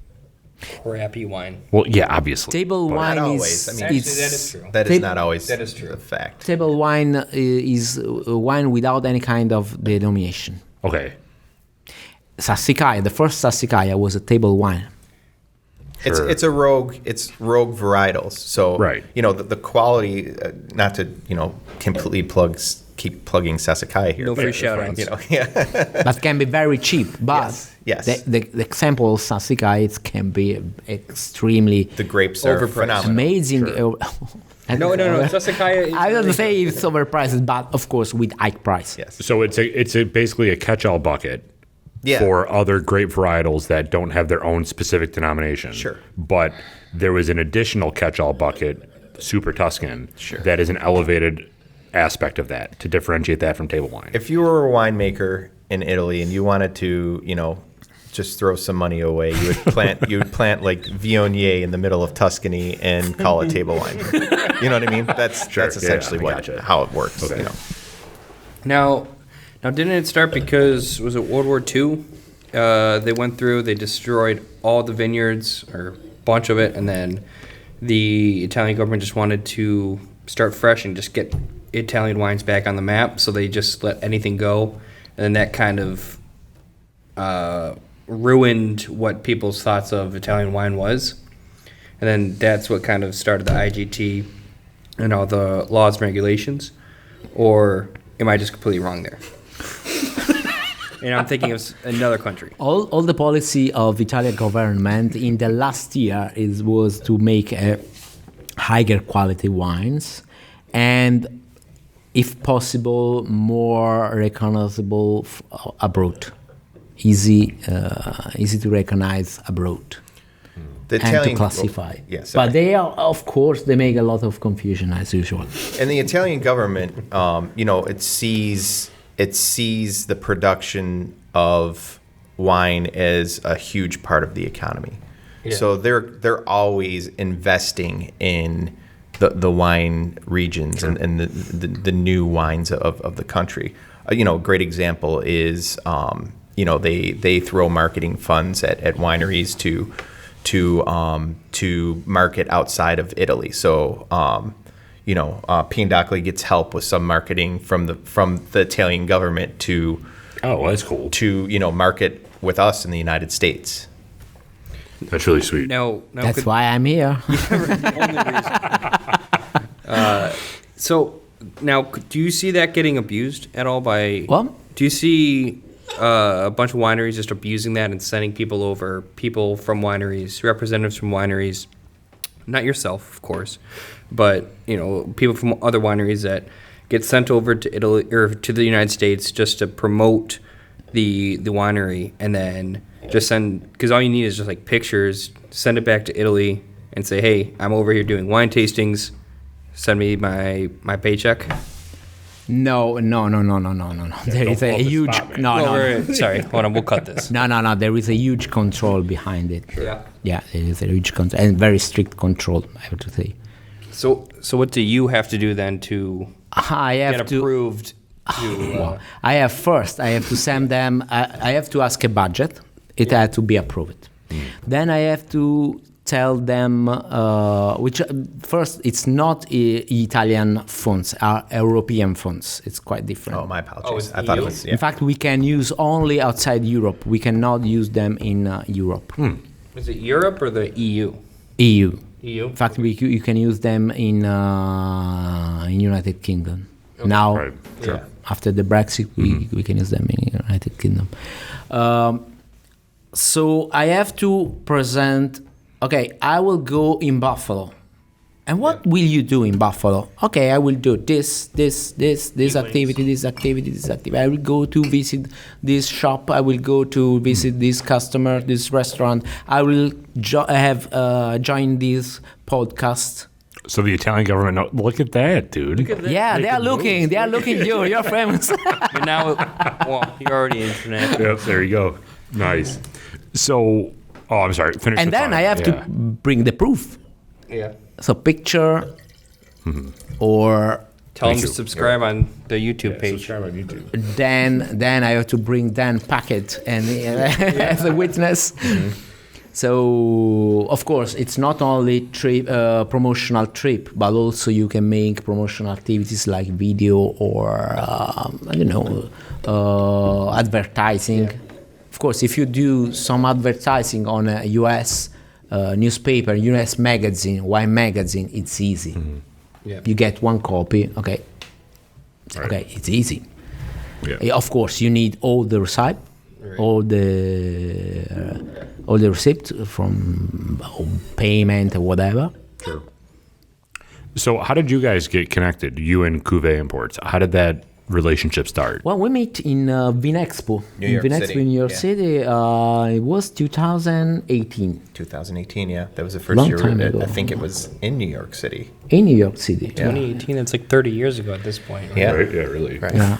Crappy wine. Well, yeah, obviously. Table but wine not is... always. I mean, Actually, that is true. That is not always That is true. a fact. Table wine is wine without any kind of denomination. Okay. Sassicaia, the first Sassicaia was a table wine. Sure. It's rogue varietals. So Right. The quality, not to completely keep plugging Sassicaia here. No but, free shout-outs. That can be very cheap, but Yes. The example of Sassicaia, it can be extremely The grapes are Overpriced. phenomenal. amazing. No. Sassicaia is I don't say it's overpriced, but of course with high price. Yes. So it's basically a catch-all bucket Yeah. for other grape varietals that don't have their own specific denomination. Sure. But there was an additional catch-all bucket, Super Tuscan, that is an elevated aspect of that to differentiate that from table wine. If you were a winemaker in Italy and you wanted to, just throw some money away, you would plant like Viognier in the middle of Tuscany and call it table wine. You know what I mean? That's essentially I gotcha. how it works. Okay. Now, didn't it start because, was it World War II? They went through, they destroyed all the vineyards, or a bunch of it, and then the Italian government just wanted to start fresh and just get Italian wines back on the map, so they just let anything go. And then that kind of ruined what people's thoughts of Italian wine was. And then that's what kind of started the IGT and all the laws and regulations. Or am I just completely wrong there? And I'm thinking of another country. All the policy of Italian government in the last year was to make higher quality wines and, if possible, more recognizable abroad, easy to recognize abroad. And to classify. Yes, but they are, of course, they make a lot of confusion as usual. And the Italian government, it sees the production of wine as a huge part of the economy. Yeah. So they're always investing in the wine regions and the new wines of the country. A great example is they throw marketing funds at wineries to market outside of Italy. So Piandaccoli gets help with some marketing from the Italian government to that's cool. To market with us in the United States. That's really sweet. Now that's why I'm here. So now, do you see that getting abused at all by? What? Do you see a bunch of wineries just abusing that and sending people from wineries, representatives from wineries, not yourself, of course, but people from other wineries that get sent over to Italy or to the United States just to promote the winery, and then just send, because all you need is just like pictures, send it back to Italy and say, hey, I'm over here doing wine tastings, send me my paycheck. No. There is a huge Sorry, hold on, we'll cut this. No. There is a huge control behind it. Yeah. Yeah, there is a huge control and very strict control, I have to say. So what do you have to do then to get approved? I have to send them. I have to ask a budget. It had to be approved. Then I have to tell them which first it's not Italian funds, are European funds. It's quite different. Oh, my apologies. I thought it was. Yeah. In fact, we can use only outside Europe. We cannot use them in Europe. Is it Europe or the EU? EU. EU. In fact, you can use them in United Kingdom. Now, Right. Sure. after the Brexit, we can use them in United Kingdom. So I have to present. Okay, I will go in Buffalo. And what will you do in Buffalo? Okay, I will do this activity, this activity, this activity. I will go to visit this shop. I will go to visit this customer, this restaurant. I will join this podcast. So the Italian government, look at that, dude. Yeah, they are looking. They are looking at you. You're famous. But now, well, you're already international. Yep, there you go. Nice. So, I'm sorry. Finish. And the then thought. I have to bring the proof. Yeah. So picture or Tell them Thank to you. subscribe on the YouTube page. Subscribe on YouTube. then I have to bring Dan Packet and as a witness. So of course it's not only promotional trip, but also you can make promotional activities like video or advertising. Of course, if you do some advertising on a U.S. Newspaper, U.S. magazine, wine magazine, it's easy. Yeah. You get one copy. Okay. Right. Okay, it's easy. Yeah. Of course, you need all the receipt, Right. all the receipt from payment or whatever. Sure. So, how did you guys get connected? You and Cuvée Imports. How did that relationship start? Well, we met in Vinexpo. New York City, in New York yeah. City. It was 2018 2018, yeah. That was the first Long year. time ago. I think it was in New York City. in New York City. Yeah. 2018, that's like 30 years ago at this point. Right? Yeah. Right? Yeah, really. Right. Yeah.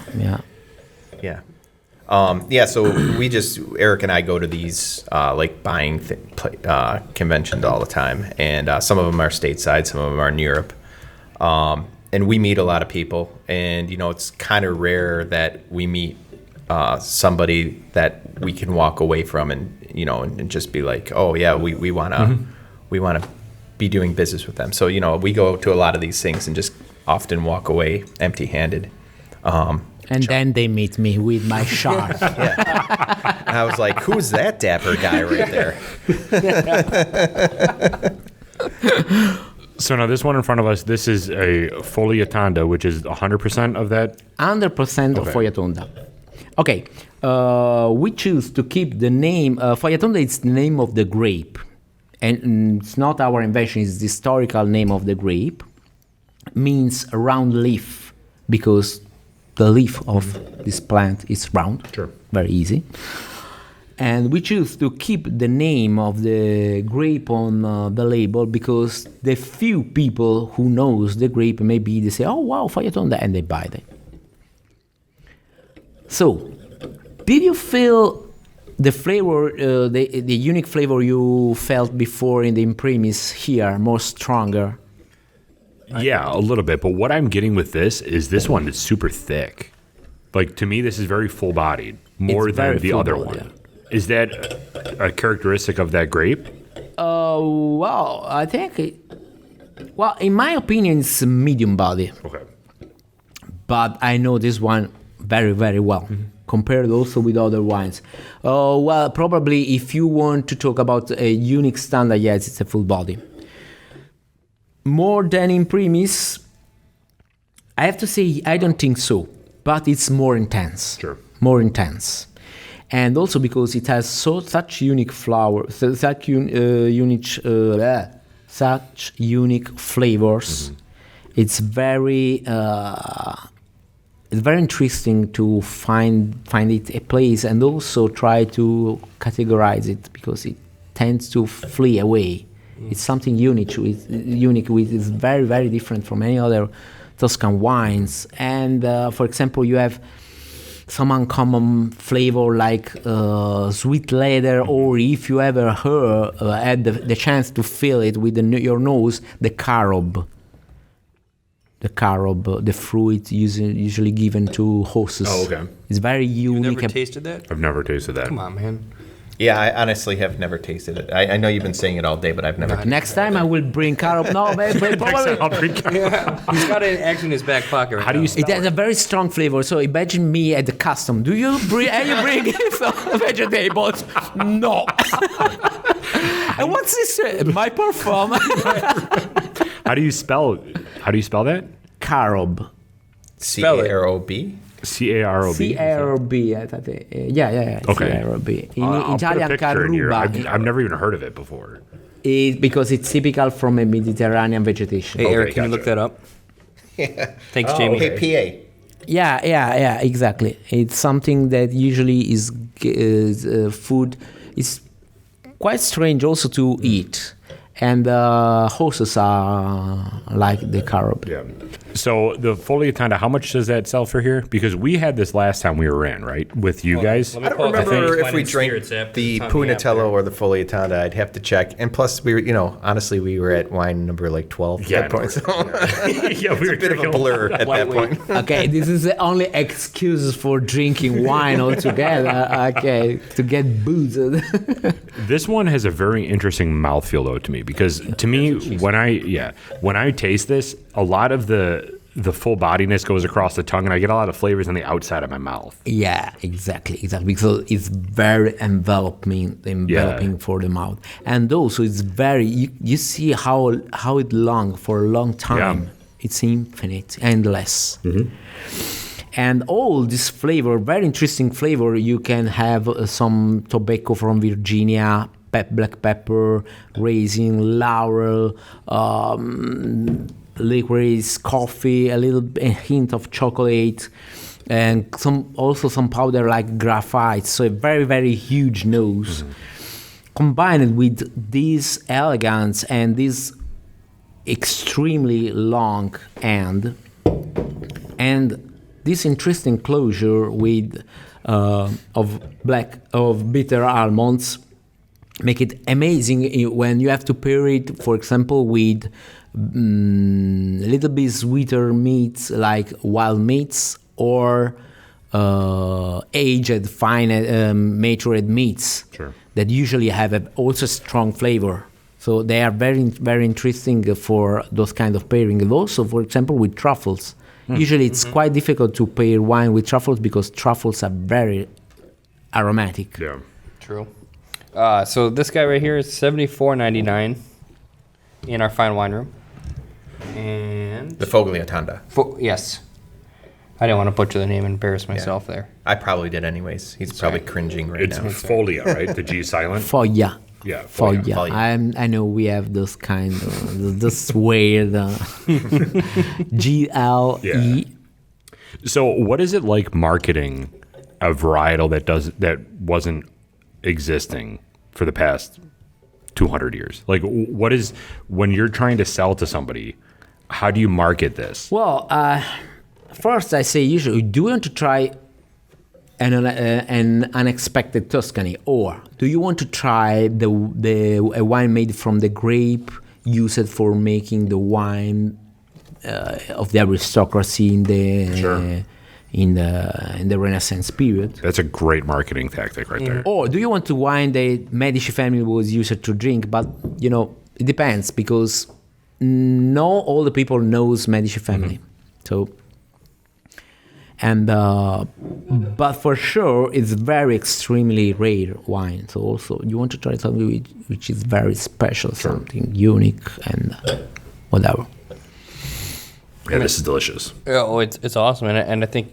Yeah. So Eric and I go to these like buying conventions all the time, and some of them are stateside, some of them are in Europe, and we meet a lot of people, and it's kind of rare that we meet somebody that we can walk away from and and just be like, oh yeah, we wanna be doing business with them. So we go to a lot of these things and just often walk away empty-handed. And then they meet me with my shark. And I was like, who's that dapper guy right there? So now this one in front of us, this is a Fogliatanda, which is 100% of that. 100% of Okay. Fogliatonda. Okay, we choose to keep the name. Fogliatonda is the name of the grape. And it's not our invention, it's the historical name of the grape. Means round leaf, because the leaf of this plant is round. Sure. Very easy. And we choose to keep the name of the grape on the label because the few people who knows the grape, maybe they say, oh wow, Fogliatonda, and they buy it. So, did you feel the flavor, the unique flavor you felt before in the imprimis here, more stronger? Yeah, a little bit. But what I'm getting with this is this one is super thick. Like, to me, this is very full-bodied, more It's than very the other full-bodied, one. Is that a characteristic of that grape? Well, I think, in my opinion, it's a medium body. Okay. But I know this one very, very well, compared also with other wines. Well, probably if you want to talk about a unique standard, yes, it's a full body. More than in premise, I have to say I don't think so, but it's more intense. Sure. More intense. And also because it has such unique flower, such unique flavors. It's very interesting to find it a place and also try to categorize it because it tends to flee away. It's something unique. It's very, very different from any other Tuscan wines. And for example, you have some uncommon flavor like sweet leather, or if you ever had the chance to feel it with your nose, the carob. The carob, the fruit usually given to horses. Oh, okay. It's very You unique. never tasted that? I've never tasted that. Come on, man. Yeah, I honestly have never tasted it. I know you've been saying it all day, but I've never. Next time I will bring carob. No, but probably. I'll drink it. He's got it actually in his back pocket right How do you now. It has a very strong flavor. So imagine me at the custom. Do you bring some vegetables? No. And what's this? My perform. How do you spell that? Carob. CAROB. CAROB. C-A-R-O-B. Yeah. Okay. C-A-R-O-B. In I'll put Italian, a picture in here. caruba. I've never even heard of it before. Because it's typical from a Mediterranean vegetation. Hey, Okay, Eric, can you gotcha. look that up? Thanks, Jamie. Okay, PA. Yeah, exactly. It's something that usually is food. It's quite strange also to eat. And horses are like the carob. Yeah. So the Fogliatanda, how much does that sell for here? Because we had this last time we were in, right, with you guys. I don't remember if we drank the Pugnatello or the Fogliatanda. I'd have to check. And plus, we were, honestly, we were at wine number like 12 Yeah, at that point. So Yeah, we were a bit of a blur at that point. Okay, this is the only excuse for drinking wine altogether. Okay, to get boozed. This one has a very interesting mouthfeel though to me because to me when I taste this, a lot of the full bodiness goes across the tongue and I get a lot of flavors on the outside of my mouth. Yeah, exactly. Because it's very enveloping for the mouth, and also it's very. You see how it long for a long time. Yeah. It's infinite, endless. And all this flavor, very interesting flavor. You can have some tobacco from Virginia, black pepper, raisin, laurel, licorice, coffee, a hint of chocolate, and some powder like graphite. So a very, very huge nose. Combined with this elegance and this extremely long end, and this interesting closure with of bitter almonds make it amazing when you have to pair it, for example, with a little bit sweeter meats like wild meats or aged, fine, matured meats that usually have also strong flavor. So they are very, very interesting for those kind of pairing. And also, for example, with truffles. Usually it's quite difficult to pair wine with truffles because truffles are very aromatic. Yeah. True. So this guy right here is $74.99 in our fine wine room. And The Fogliatanda. yes, I didn't want to butcher the name and embarrass myself there. I probably did anyways. He's probably cringing right It's now. Folia, right? The G silent. Foglia. Yeah. Foglia. Foglia. I know we have this kind of, this weird GLE. Yeah. So what is it like marketing a varietal that wasn't existing for the past 200 years? Like what is, when you're trying to sell to somebody, how do you market this? Well, first I say usually, do you want to try an unexpected Tuscany, or do you want to try a wine made from the grape used for making the wine of the aristocracy in the Renaissance period? That's a great marketing tactic right there. Or do you want to wine the Medici family was used to drink? But it depends, because not all the people knows Medici family. So. And but for sure, it's very extremely rare wine. So also, you want to try something which is very special, something unique, and whatever. Yeah, this is delicious. Oh, it's awesome, and I think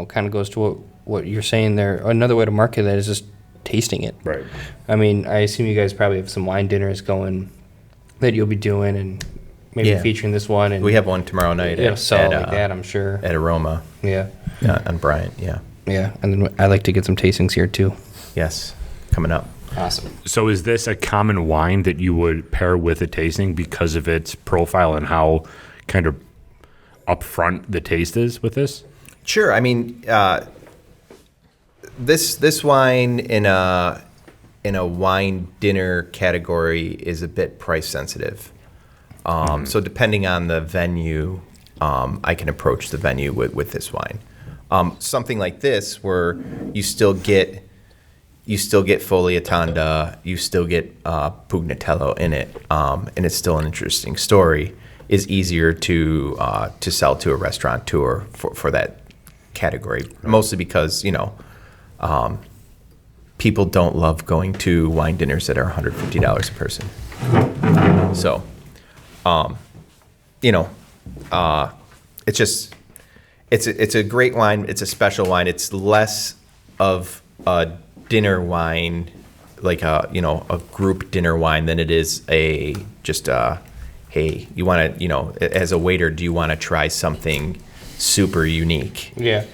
kind of goes to what you're saying there. Another way to market that is just tasting it. Right. I mean, I assume you guys probably have some wine dinners going that you'll be doing, and maybe featuring this one. And We have one tomorrow night at that, I'm sure. at Aroma. Yeah. On Bryant, yeah. Yeah, and then I like to get some tastings here too. Yes, coming up. Awesome. So is this a common wine that you would pair with a tasting because of its profile and how kind of upfront the taste is with this? Sure. I mean, this wine in a wine dinner category is a bit price sensitive. So depending on the venue, I can approach the venue with this wine. Something like this, where you still get Fogliatanda, you still get Pugnatello in it, and it's still an interesting story, is easier to sell to a restaurateur for that category. Mostly because people don't love going to wine dinners that are $150 a person. So, it's just, it's a great wine. It's a special wine. It's less of a dinner wine, like a group dinner wine, than it is hey, you want to, as a waiter, do you want to try something super unique? Yeah.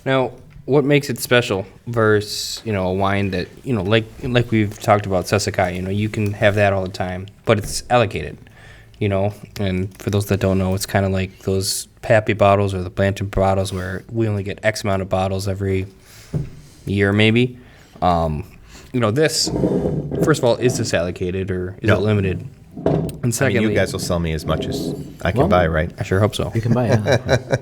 Now, what makes it special versus, a wine that, like we've talked about Sassicaia, you can have that all the time, but it's allocated, and for those that don't know, it's kind of like those Pappy bottles or the Blanton bottles where we only get X amount of bottles every year maybe. This, first of all, is this allocated or is it limited? And secondly, you guys will sell me as much as I can buy, right? I sure hope so. You can buy it.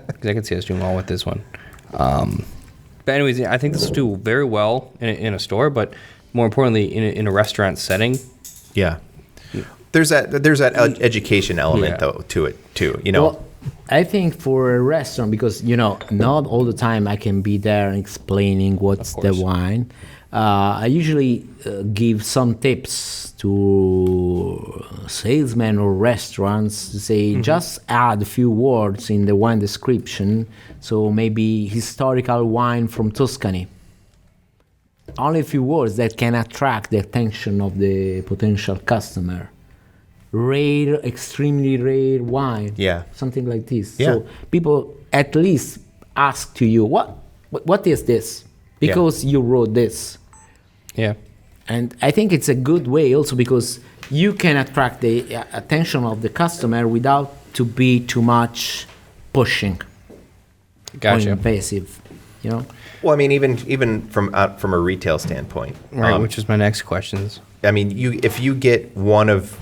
Because I can see us doing well with this one. But anyways, I think this will do very well in a store, but more importantly, in a restaurant setting. Yeah. There's that education element though to it too. Well, I think for a restaurant, because not all the time I can be there explaining what's the wine. I usually give some tips to salesmen or restaurants to say just add a few words in the wine description. So maybe historical wine from Tuscany. Only a few words that can attract the attention of the potential customer. Rare, extremely rare wine. Yeah. Something like this. Yeah. So people at least ask to you, what is this? Because you wrote this. Yeah. And I think it's a good way also because you can attract the attention of the customer without to be too much pushing. Gotcha. Or invasive, Well, I mean, even from a retail standpoint, Right, which is my next questions. I mean, if you get one of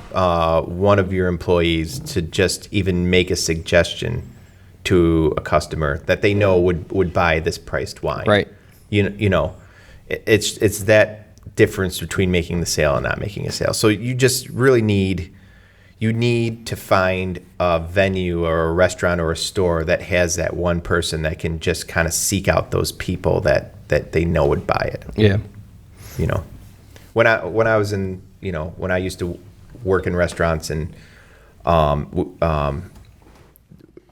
your employees to just even make a suggestion to a customer that they know would buy this priced wine, Right. It's that difference between making the sale and not making a sale. So you just really need to find a venue or a restaurant or a store that has that one person that can just kind of seek out those people that they know would buy it. Yeah. When I was in, when I used to work in restaurants and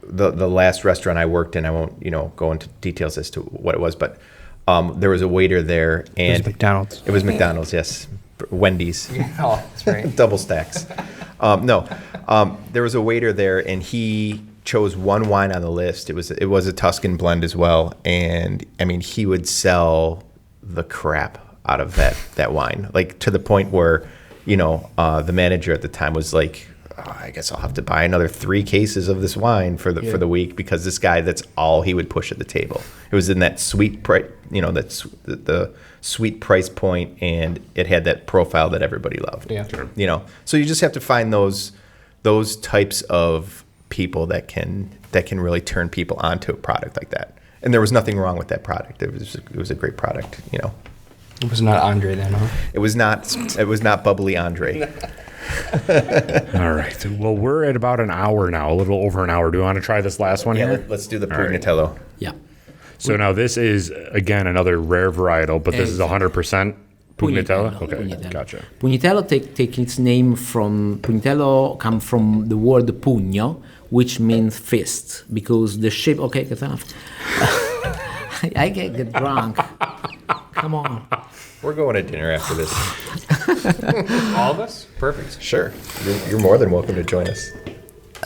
the last restaurant I worked in, I won't go into details as to what it was, but there was a waiter there, and It was McDonald's. It was McDonald's, yes, Wendy's. Oh, that's right. Double stacks. There was a waiter there, and he chose one wine on the list. It was a Tuscan blend as well, and I mean he would sell the crap out of that wine, like to the point where the manager at the time was like, I guess I'll have to buy another 3 cases of this wine for the week, because this guy, that's all he would push at the table. It was in that sweet price, the sweet price point, and it had that profile that everybody loved. Yeah. Sure. So you just have to find those types of people that can really turn people onto a product like that. And there was nothing wrong with that product. It was a great product. It was not Andre then, huh? It was not bubbly Andre. All right. Well, we're at about an hour now, a little over an hour. Do you want to try this last one here? Let's do the All right. Pugnatello. Yeah. So now this is, again, another rare varietal, but this is 100% Pugnatello? Okay, Pugnatello. gotcha. Pugnatello take its name from, Pugnatello come from the word pugno, which means fist, because the shape, okay, that's enough. I get drunk. Come on. We're going to dinner after this. All of us? Perfect. Sure. You're more than welcome to join us.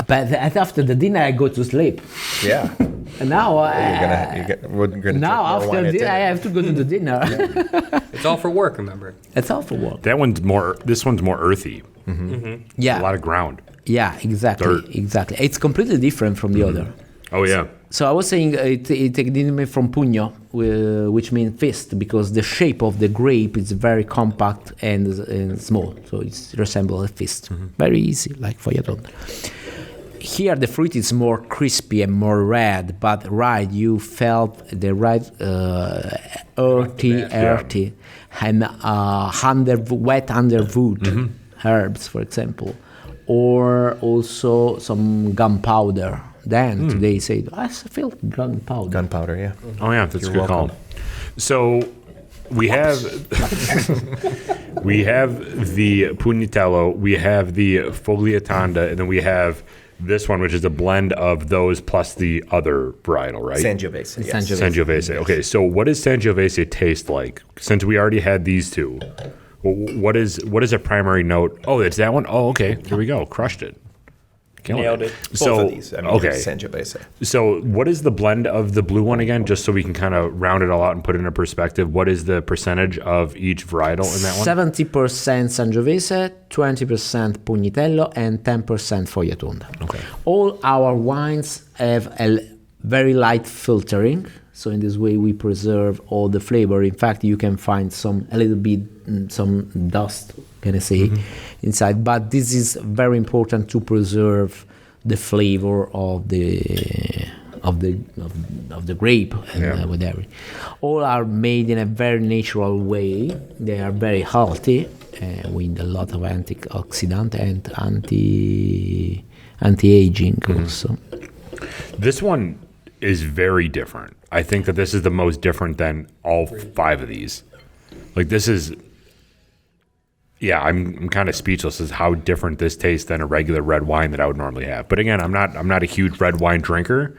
But after the dinner, I go to sleep. Yeah. And now, We're gonna now drink more wine after at dinner, I dinner. have to go to the dinner. It's all for work, remember? That's all for work. This one's more earthy. Yeah. A lot of ground. Yeah, exactly. Dirt. Exactly. It's completely different from the other. Oh, yeah. So I was saying it takes the name from pugno, which means fist, because the shape of the grape is very compact and small. So it resembles a fist. Very easy, like fogliatone. Here the fruit is more crispy and more red, but you felt the right earthy, and wet underwood herbs, for example, or also some gunpowder. Then today say, I feel gunpowder. Gunpowder, yeah. Oh, yeah, that's a You're good call. welcome. So we have we have the Pugnatello, we have the Fogliatanda, and then we have this one, which is a blend of those plus the other varietal, right? Sangiovese. Yes. Sangiovese. Okay, so what does Sangiovese taste like? Since we already had these two, what is a primary note? Oh, it's that one. Oh, okay. Here we go. Crushed it. Nailed it. Both of these. I mean, okay. Sangiovese. So what is the blend of the blue one again? Just so we can kind of round it all out and put it into perspective. What is the percentage of each varietal in that one? 70% Sangiovese, 20% Pugnitello, and 10% Fogliatunda. Okay. All our wines have a very light filtering, so in this way we preserve all the flavor. In fact, you can find some dust, can I say, inside. But this is very important to preserve the flavor of the grape and whatever. All are made in a very natural way. They are very healthy with a lot of antioxidant and anti-aging also. This one is very different. I think that this is the most different than all 5 of these. Like this is, yeah, I'm kind of speechless as how different this tastes than a regular red wine that I would normally have. But again, I'm not a huge red wine drinker.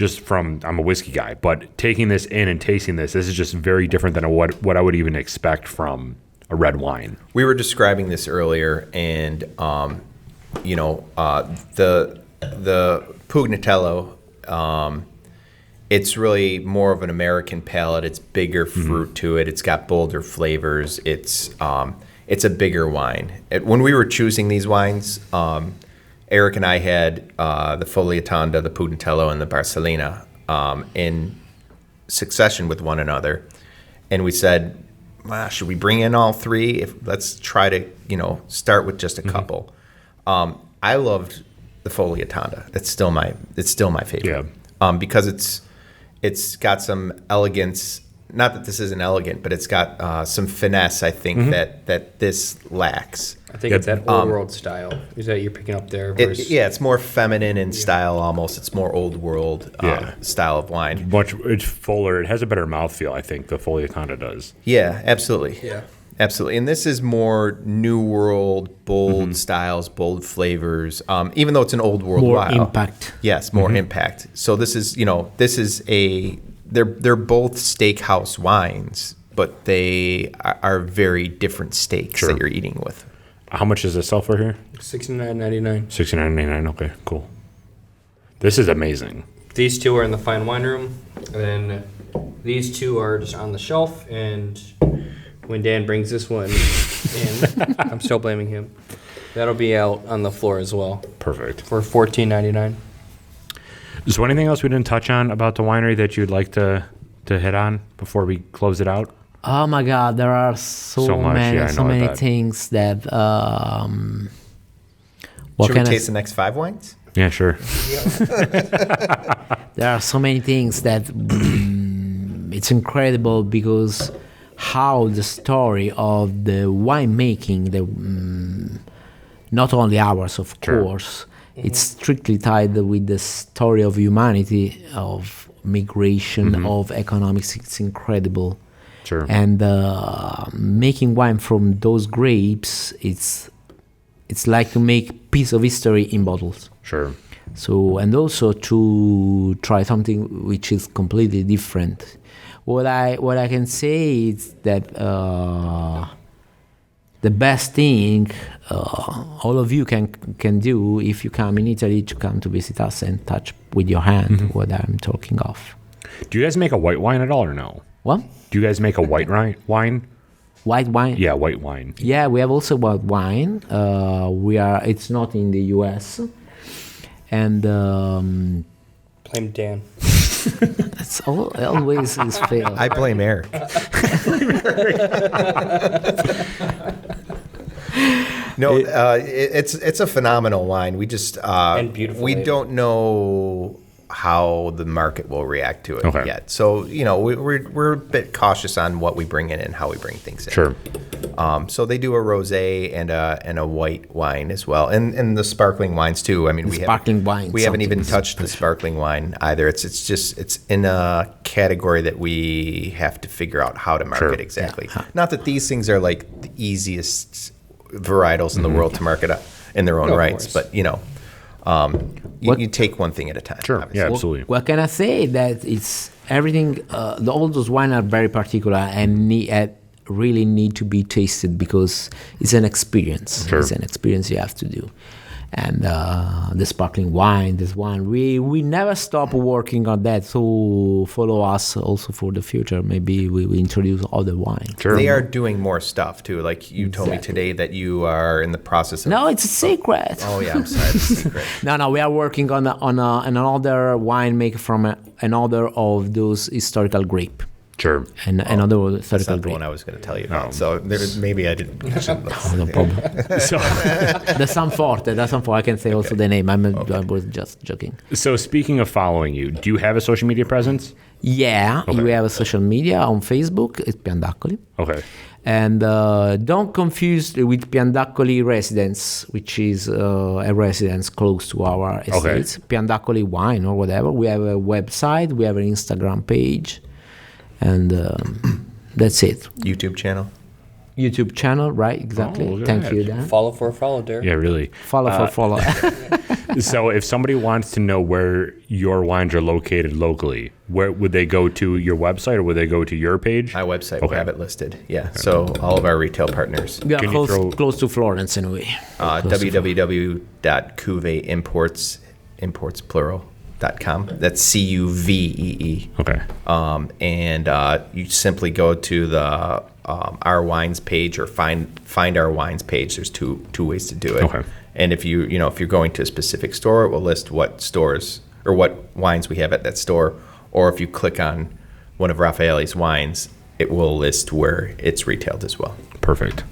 I'm a whiskey guy, but taking this in and tasting this is just very different than what I would even expect from a red wine. We were describing this earlier, and the Pugnatello, it's really more of an American palate. It's bigger fruit to it. It's got bolder flavors. It's a bigger wine. When we were choosing these wines, Eric and I had the Fogliatanda, the Pugnatello, and the Barcellina in succession with one another, and we said, well, should we bring in all 3? Let's try to start with just a couple. I loved the Fogliatanda. It's still my favorite. Yeah. Because it's got some elegance. Not that this isn't elegant, but it's got some finesse, I think, that this lacks. I think it's that old world style. Is that you're picking up there? It's more feminine in style almost. It's more old world style of wine. It's fuller. It has a better mouthfeel, I think, the Fogliatanda does. Yeah, absolutely. Yeah. Absolutely. And this is more new world, bold styles, bold flavors, even though it's an old world more wine. impact. Yes, more impact. So they're both steakhouse wines, but they are very different steaks that you're eating with. How much does this sell for here? $69.99. $69.99. Okay, cool. This is amazing. These 2 are in the fine wine room, and then these 2 are just on the shelf. And when Dan brings this one in, I'm still blaming him. That'll be out on the floor as well. Perfect. For $14.99. Is there anything else we didn't touch on about the winery that you'd like to hit on before we close it out? Oh my God, there are so many things that. Should we taste the next 5 wines? Yeah, sure. There are so many things that it's incredible because how the story of the winemaking, not only ours, of course, it's strictly tied with the story of humanity, of migration, of economics. It's incredible. Sure. And making wine from those grapes, it's like to make piece of history in bottles. Sure. So, and also to try something which is completely different. What I can say is that the best thing all of you can do if you come in Italy, to come to visit us and touch with your hand what I'm talking of. Do you guys make a white wine at all or no? What? Do you guys make a white wine? White wine? Yeah, white wine. Yeah, we have also white wine. It's not in the US. And Blame Dan. it's always his fail. I blame Eric. No, it's a phenomenal wine. We just And beautiful we label. don't know how the market will react to it Okay. yet. So, we're a bit cautious on what we bring in and how we bring things in. Sure. So they do a rosé and a white wine as well, and the sparkling wines too. I mean, sparkling wine, we haven't even something touched the sparkling wine either. It's in a category that we have to figure out how to market Sure. exactly. Not that these things are like the easiest varietals in the world to market in their own Of rights, course. but you take one thing at a time. Sure. obviously. Yeah, absolutely. What can I say? That it's everything. All those wines are very particular and really need to be tasted because it's an experience. Sure. It's an experience you have to do. And the sparkling wine, this wine, we never stop working on that. So follow us also for the future. Maybe we introduce other wines. Sure. They are doing more stuff too. Like you told me Exactly. today that you are in the process of. No, it's a secret. Oh yeah, I'm sorry, it's a secret. No, we are working on another winemaker from another of those historical grape. Sure. And another That's historical not the grape. one I was going to tell you about. So maybe I didn't. No problem. So, The Sanforte. I can say also the name. I was just joking. so speaking of following you, do you have a social media presence? Yeah, Okay. we have a social media on Facebook. It's Piandaccoli. Okay. And don't confuse with Piandaccoli Residence, which is a residence close to our estates. Piandaccoli Wine or whatever. We have a website. We have an Instagram page. And that's it. YouTube channel. YouTube channel, right? Exactly. Oh, look at Thank that. you, Dan. Follow for a follow, Derek. Yeah, really. Follow. So if somebody wants to know where your wines are located locally, where would they go to your website or would they go to your page? My website Okay. will have it listed. Yeah. So all of our retail partners. We are Can you throw- close to Florence anyway. www.cuveeimports.com. That's CUVEE. Okay. And you simply go to the our wines page or find our wines page. There's two ways to do it. Okay. And if you're going to a specific store, it will list what stores or what wines we have at that store. Or if you click on one of Raffaele's wines, it will list where it's retailed as well. Perfect.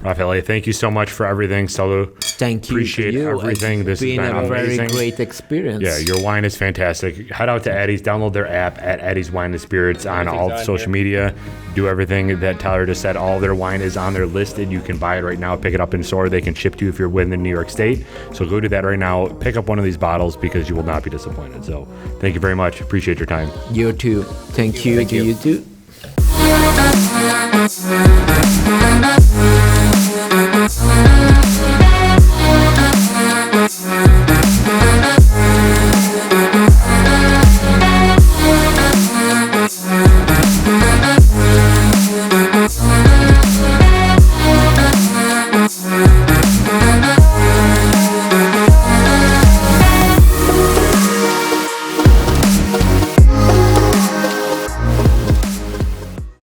Raffaele, thank you so much for everything. So Thank you. appreciate to you. everything. It's This has been been a very amazing. great experience. Yeah, your wine is fantastic. Head out to Addie's, download their app at Addie's Wine and Spirits on all on social here. media. Do everything that Tyler just said. All their wine is on there listed. You can buy it right now, pick it up in store. They can ship to you if you're within New York State. So go do that right now. Pick up one of these bottles because you will not be disappointed. So thank you very much. Appreciate your time. You too. Thank you. Thank you. You too.